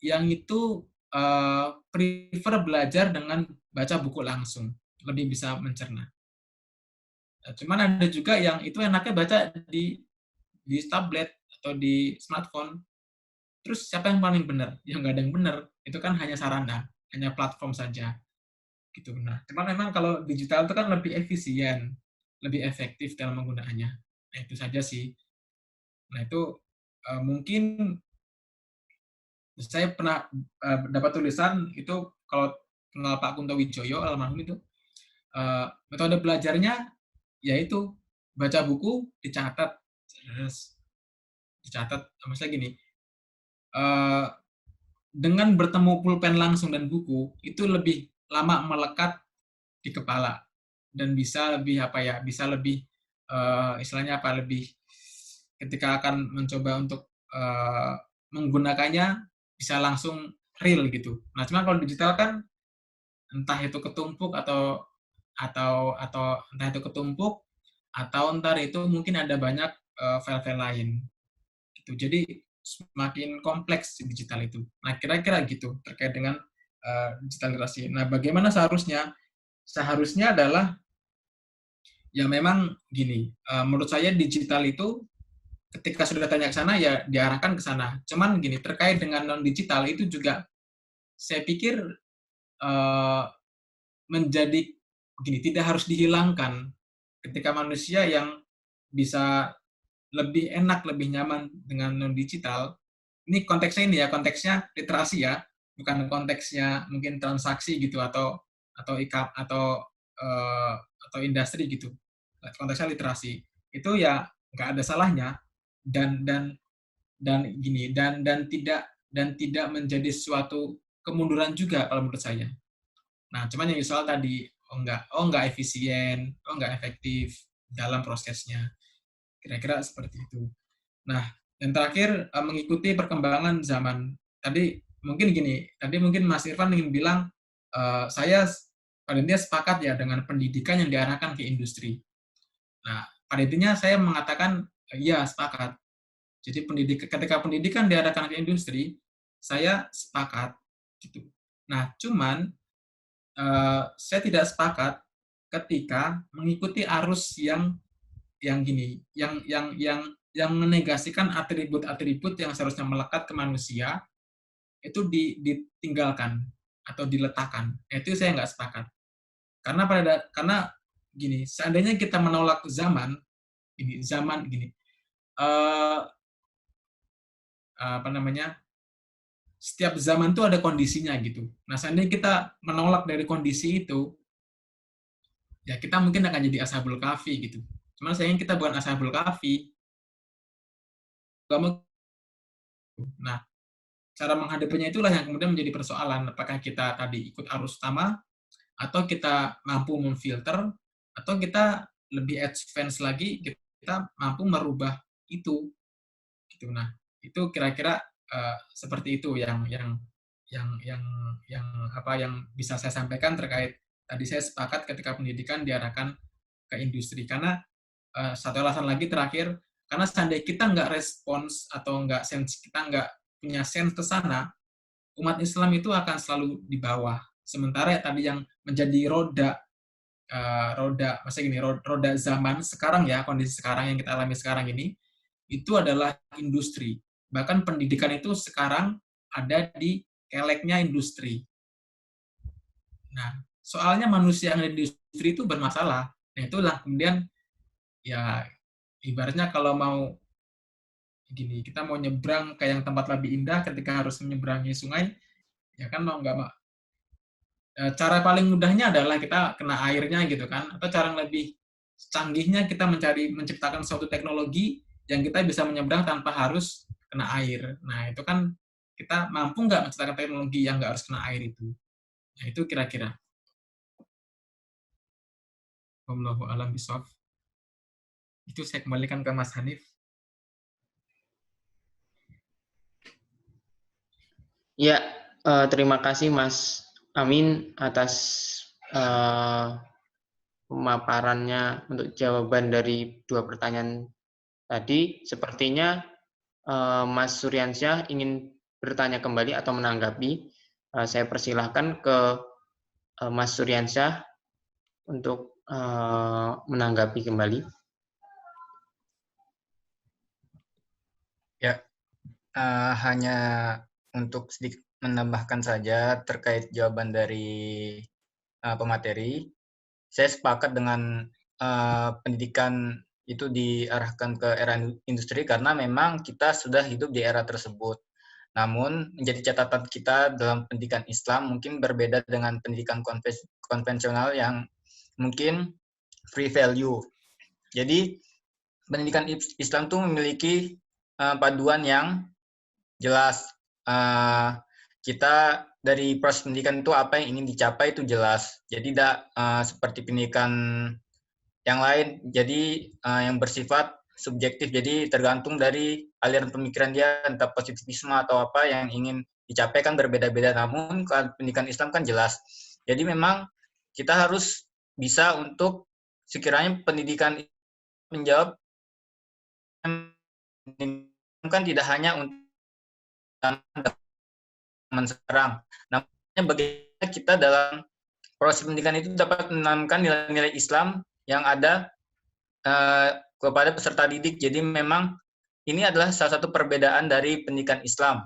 C: yang itu prefer belajar dengan baca buku langsung, lebih bisa mencerna. Cuman ada juga yang itu enaknya baca di tablet atau di smartphone. Terus siapa yang paling benar? Ya nggak ada yang benar. Itu kan hanya sarana, hanya platform saja. Gitu. Nah, cuman memang kalau digital itu kan lebih efisien, lebih efektif dalam menggunakannya. Nah, itu saja sih. Nah, itu mungkin saya pernah dapat tulisan itu kalau kenal Pak Kunto Wijoyo almarhum itu metode belajarnya yaitu baca buku, dicatat, maksudnya gini, dengan bertemu pulpen langsung dan buku itu lebih lama melekat di kepala dan bisa lebih istilahnya lebih ketika akan mencoba untuk menggunakannya bisa langsung real gitu. Nah, cuma kalau digital kan entah itu ketumpuk atau entah itu ketumpuk atau entar itu mungkin ada banyak file-file lain gitu. Jadi semakin kompleks digital itu. Nah, kira-kira gitu terkait dengan digital literasi. Nah, bagaimana seharusnya? Seharusnya adalah ya memang gini, menurut saya digital itu ketika sudah tanya ke sana ya diarahkan ke sana. Cuman gini, terkait dengan non digital itu juga saya pikir menjadi begini, tidak harus dihilangkan ketika manusia yang bisa lebih enak, lebih nyaman dengan non digital. Ini konteksnya literasi ya, bukan konteksnya mungkin transaksi gitu atau industri gitu. Konteksnya literasi. Itu ya nggak ada salahnya dan tidak menjadi suatu kemunduran juga kalau menurut saya. Nah, cuman yang soal tadi nggak efisien, nggak efektif dalam prosesnya. Kira-kira seperti itu. Nah, yang terakhir mengikuti perkembangan zaman. Tadi mungkin Mas Irfan ingin bilang saya pada intinya sepakat ya dengan pendidikan yang diarahkan ke industri. Nah, pada intinya saya mengatakan ya sepakat. Jadi ketika pendidikan diarahkan ke industri, saya sepakat gitu. Nah, cuman saya tidak sepakat ketika mengikuti arus yang menegasikan atribut-atribut yang seharusnya melekat ke manusia itu ditinggalkan atau diletakkan. Itu saya nggak sepakat. Karena gini, seandainya kita menolak setiap zaman itu ada kondisinya gitu. Nah, seandainya kita menolak dari kondisi itu, ya kita mungkin akan jadi ashabul kahfi gitu. Cuman sayang kita bukan ashabul kahfi. Nah, cara menghadapinya itulah yang kemudian menjadi persoalan. Apakah kita tadi ikut arus utama, atau kita mampu memfilter, atau kita lebih advance lagi, kita mampu merubah itu. Gitu. Nah, itu kira-kira seperti itu yang bisa saya sampaikan terkait tadi saya sepakat ketika pendidikan diarahkan ke industri. Karena satu alasan lagi terakhir, karena seandainya kita nggak respons atau kita nggak punya sense ke sana, umat Islam itu akan selalu di bawah. Sementara tadi yang menjadi roda zaman sekarang ya, kondisi sekarang yang kita alami sekarang ini, itu adalah industri. Bahkan pendidikan itu sekarang ada di keleknya industri. Nah, soalnya manusia yang ada di industri itu bermasalah. Nah, itulah kemudian ya ibaratnya kalau mau gini, kita mau nyebrang ke yang tempat lebih indah ketika harus menyeberangi sungai, ya kan mau nggak mau. Cara paling mudahnya adalah kita kena airnya gitu kan, atau cara yang lebih canggihnya kita menciptakan suatu teknologi yang kita bisa menyeberang tanpa harus kena air. Nah, itu kan kita mampu nggak menciptakan teknologi yang nggak harus kena air itu. Nah, itu kira-kira. Wallahu a'lam bishawab. Itu saya kembalikan ke Mas Hanif.
D: Ya, terima kasih Mas Amin atas pemaparannya untuk jawaban dari 2 pertanyaan tadi. Sepertinya Mas Suryansyah ingin bertanya kembali atau menanggapi. Saya persilahkan ke Mas Suryansyah untuk menanggapi kembali.
F: Ya, hanya untuk sedikit menambahkan saja terkait jawaban dari pemateri. Saya sepakat dengan pendidikan itu diarahkan ke era industri karena memang kita sudah hidup di era tersebut. Namun menjadi catatan kita dalam pendidikan Islam mungkin berbeda dengan pendidikan konvensional yang mungkin free value. Jadi pendidikan Islam itu memiliki paduan yang jelas. Kita dari proses pendidikan itu apa yang ingin dicapai itu jelas. Jadi tidak seperti pendidikan yang lain, jadi yang bersifat subjektif. Jadi tergantung dari aliran pemikiran dia, entah positivisme atau apa yang ingin dicapai kan berbeda-beda. Namun kalau pendidikan Islam kan jelas. Jadi memang kita harus bisa untuk sekiranya pendidikan menjawab kan tidak hanya untuk zaman sekarang. Namun bagaimana kita dalam proses pendidikan itu dapat menanamkan nilai-nilai Islam yang ada kepada peserta didik. Jadi memang ini adalah salah satu perbedaan dari pendidikan Islam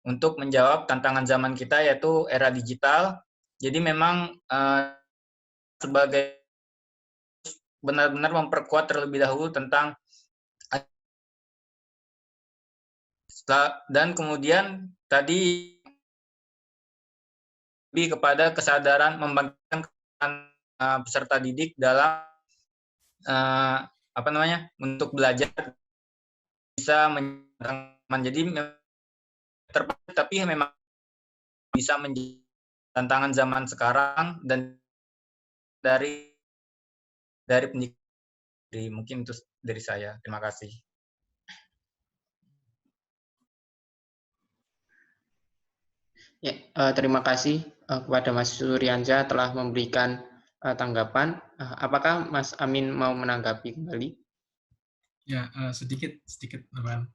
F: untuk menjawab tantangan zaman kita yaitu era digital. Jadi memang sebagai benar-benar memperkuat terlebih dahulu tentang dan kemudian tadi lebih kepada kesadaran membangkitkan peserta didik dalam untuk belajar bisa menjadi tapi memang bisa menjadi tantangan zaman sekarang dan dari pendidikan. Mungkin itu dari saya. Terima kasih.
D: Ya, terima kasih kepada Mas Suryansyah telah memberikan tanggapan. Apakah Mas Amin mau menanggapi kembali?
C: Ya, sedikit, teman.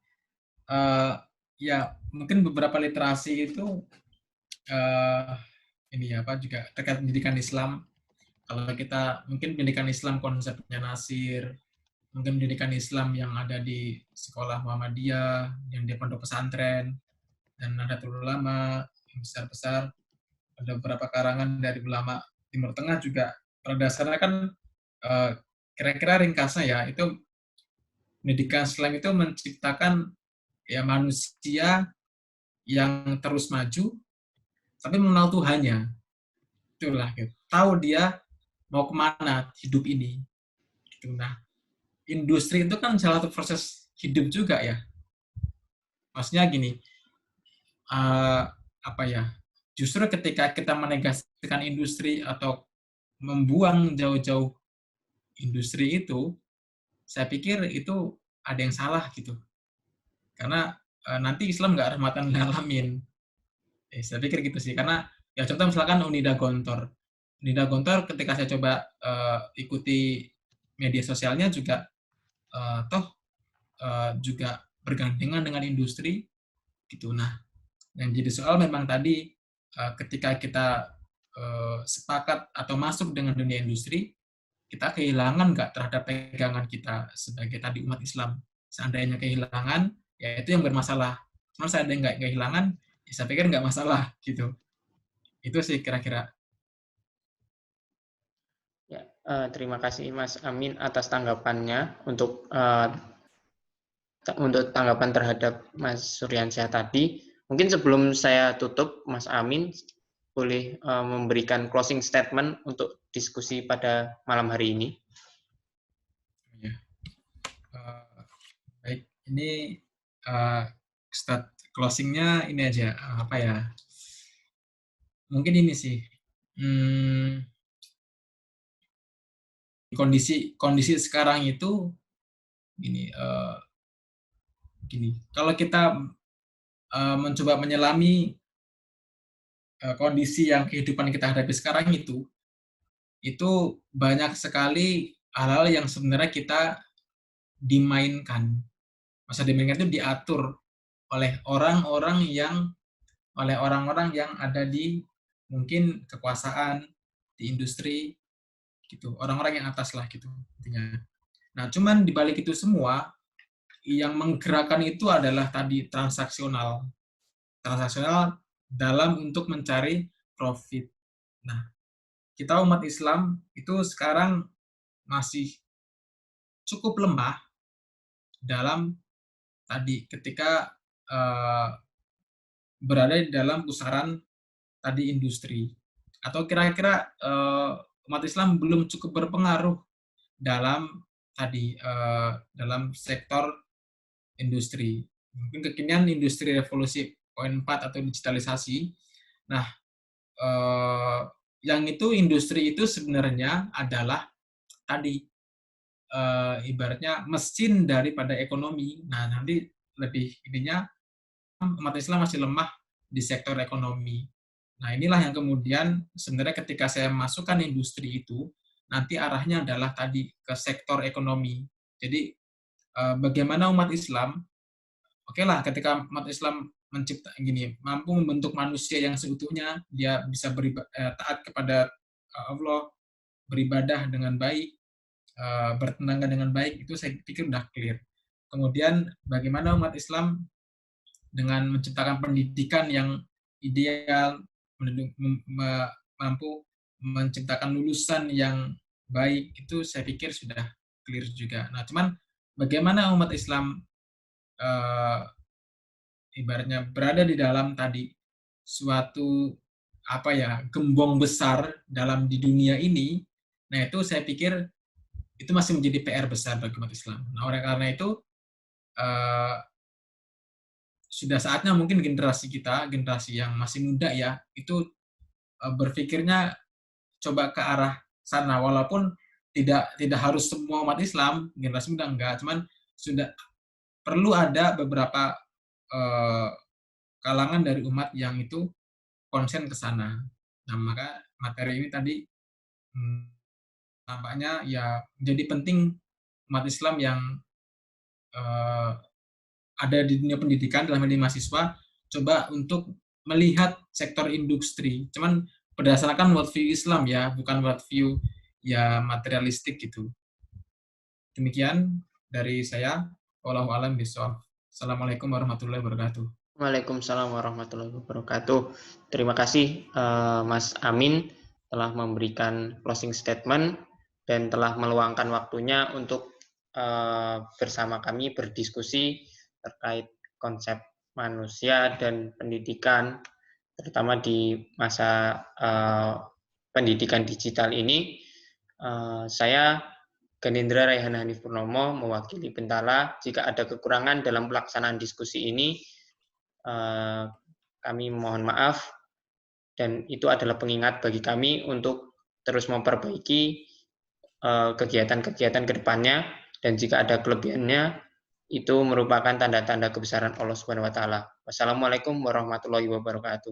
C: Ya, mungkin beberapa literasi itu juga terkait pendidikan Islam. Kalau kita mungkin pendidikan Islam konsepnya Nasir, mungkin pendidikan Islam yang ada di sekolah Muhammadiyah, yang di pondok pesantren, dan Nahdlatul Ulama yang besar-besar, ada beberapa karangan dari ulama Timur Tengah juga. Pada dasarnya kan kira-kira ringkasnya ya, itu pendidikan Islam itu menciptakan ya manusia yang terus maju, tapi mengenal Tuhannya. Itulah, gitu. Tahu dia mau kemana hidup ini. Gitu. Nah, industri itu kan salah satu proses hidup juga ya. Maksudnya gini, justru ketika kita menegasikan industri atau membuang jauh-jauh industri itu, saya pikir itu ada yang salah gitu. Karena nanti Islam nggak rahmatan lil alamin. Saya pikir gitu sih. Karena ya contoh misalkan Unida Gontor. Unida Gontor ketika saya coba ikuti media sosialnya juga juga bergandengan dengan industri gitu. Nah, yang jadi soal memang tadi ketika kita sepakat atau masuk dengan dunia industri, kita kehilangan nggak terhadap pegangan kita sebagai tadi umat Islam. Seandainya kehilangan, ya itu yang bermasalah. Cuma seandainya nggak kehilangan, ya saya pikir nggak masalah gitu. Itu sih kira-kira.
D: Ya, terima kasih Mas Amin atas tanggapannya untuk tanggapan terhadap Mas Suryansyah tadi. Mungkin sebelum saya tutup, Mas Amin boleh memberikan closing statement untuk diskusi pada malam hari ini.
C: Ya. Baik, ini start closingnya ini aja, apa ya? Mungkin ini sih. Kondisi sekarang itu gini. Kalau kita mencoba menyelami kondisi yang kehidupan kita hadapi sekarang itu banyak sekali hal-hal yang sebenarnya kita dimainkan. Masa dimainkan itu diatur oleh orang-orang yang ada di mungkin kekuasaan, di industri, gitu. Orang-orang yang atas lah gitu intinya. Nah, cuman di balik itu semua yang menggerakkan itu adalah tadi transaksional dalam untuk mencari profit. Nah, kita umat Islam itu sekarang masih cukup lemah dalam tadi ketika berada di dalam pusaran tadi industri, atau kira-kira umat Islam belum cukup berpengaruh dalam tadi dalam sektor industri. Mungkin kekinian industri revolusi poin 4 atau digitalisasi. Nah, yang itu industri itu sebenarnya adalah tadi ibaratnya mesin daripada ekonomi. Nah, nanti lebih ininya umat Islam masih lemah di sektor ekonomi. Nah, inilah yang kemudian sebenarnya ketika saya masukkan industri itu, nanti arahnya adalah tadi ke sektor ekonomi. Jadi bagaimana umat Islam, oke lah ketika umat Islam mampu membentuk manusia yang seutuhnya, dia bisa taat kepada Allah, beribadah dengan baik, bertenaga dengan baik, itu saya pikir udah clear. Kemudian bagaimana umat Islam dengan menciptakan pendidikan yang ideal, mampu menciptakan lulusan yang baik, itu saya pikir sudah clear juga. Nah, cuman bagaimana umat Islam ibaratnya berada di dalam tadi suatu gembong besar di dunia ini, nah itu saya pikir itu masih menjadi PR besar bagi umat Islam. Nah, oleh karena itu sudah saatnya mungkin generasi yang masih muda ya, itu berpikirnya coba ke arah sana, walaupun tidak harus semua umat Islam, generasi muda enggak, cuman sudah perlu ada beberapa kalangan dari umat yang itu konsen ke sana. Nah, maka materi ini tadi nampaknya ya menjadi penting umat Islam yang ada di dunia pendidikan dalam hal ini mahasiswa, coba untuk melihat sektor industri. Cuman berdasarkan worldview Islam ya, bukan worldview ya materialistik gitu. Demikian dari saya. Wallahu a'lam bishawab. Assalamualaikum warahmatullahi wabarakatuh.
D: Waalaikumsalam warahmatullahi wabarakatuh. Terima kasih Mas Amin telah memberikan closing statement dan telah meluangkan waktunya untuk bersama kami berdiskusi terkait konsep manusia dan pendidikan, terutama di masa pendidikan digital ini. Saya Ganindra Raihan Hanif Purnomo mewakili Bentala. Jika ada kekurangan dalam pelaksanaan diskusi ini, kami mohon maaf, dan itu adalah pengingat bagi kami untuk terus memperbaiki kegiatan-kegiatan ke depannya, dan jika ada kelebihannya, itu merupakan tanda-tanda kebesaran Allah Subhanahu wa Ta'ala. Wassalamualaikum warahmatullahi wabarakatuh.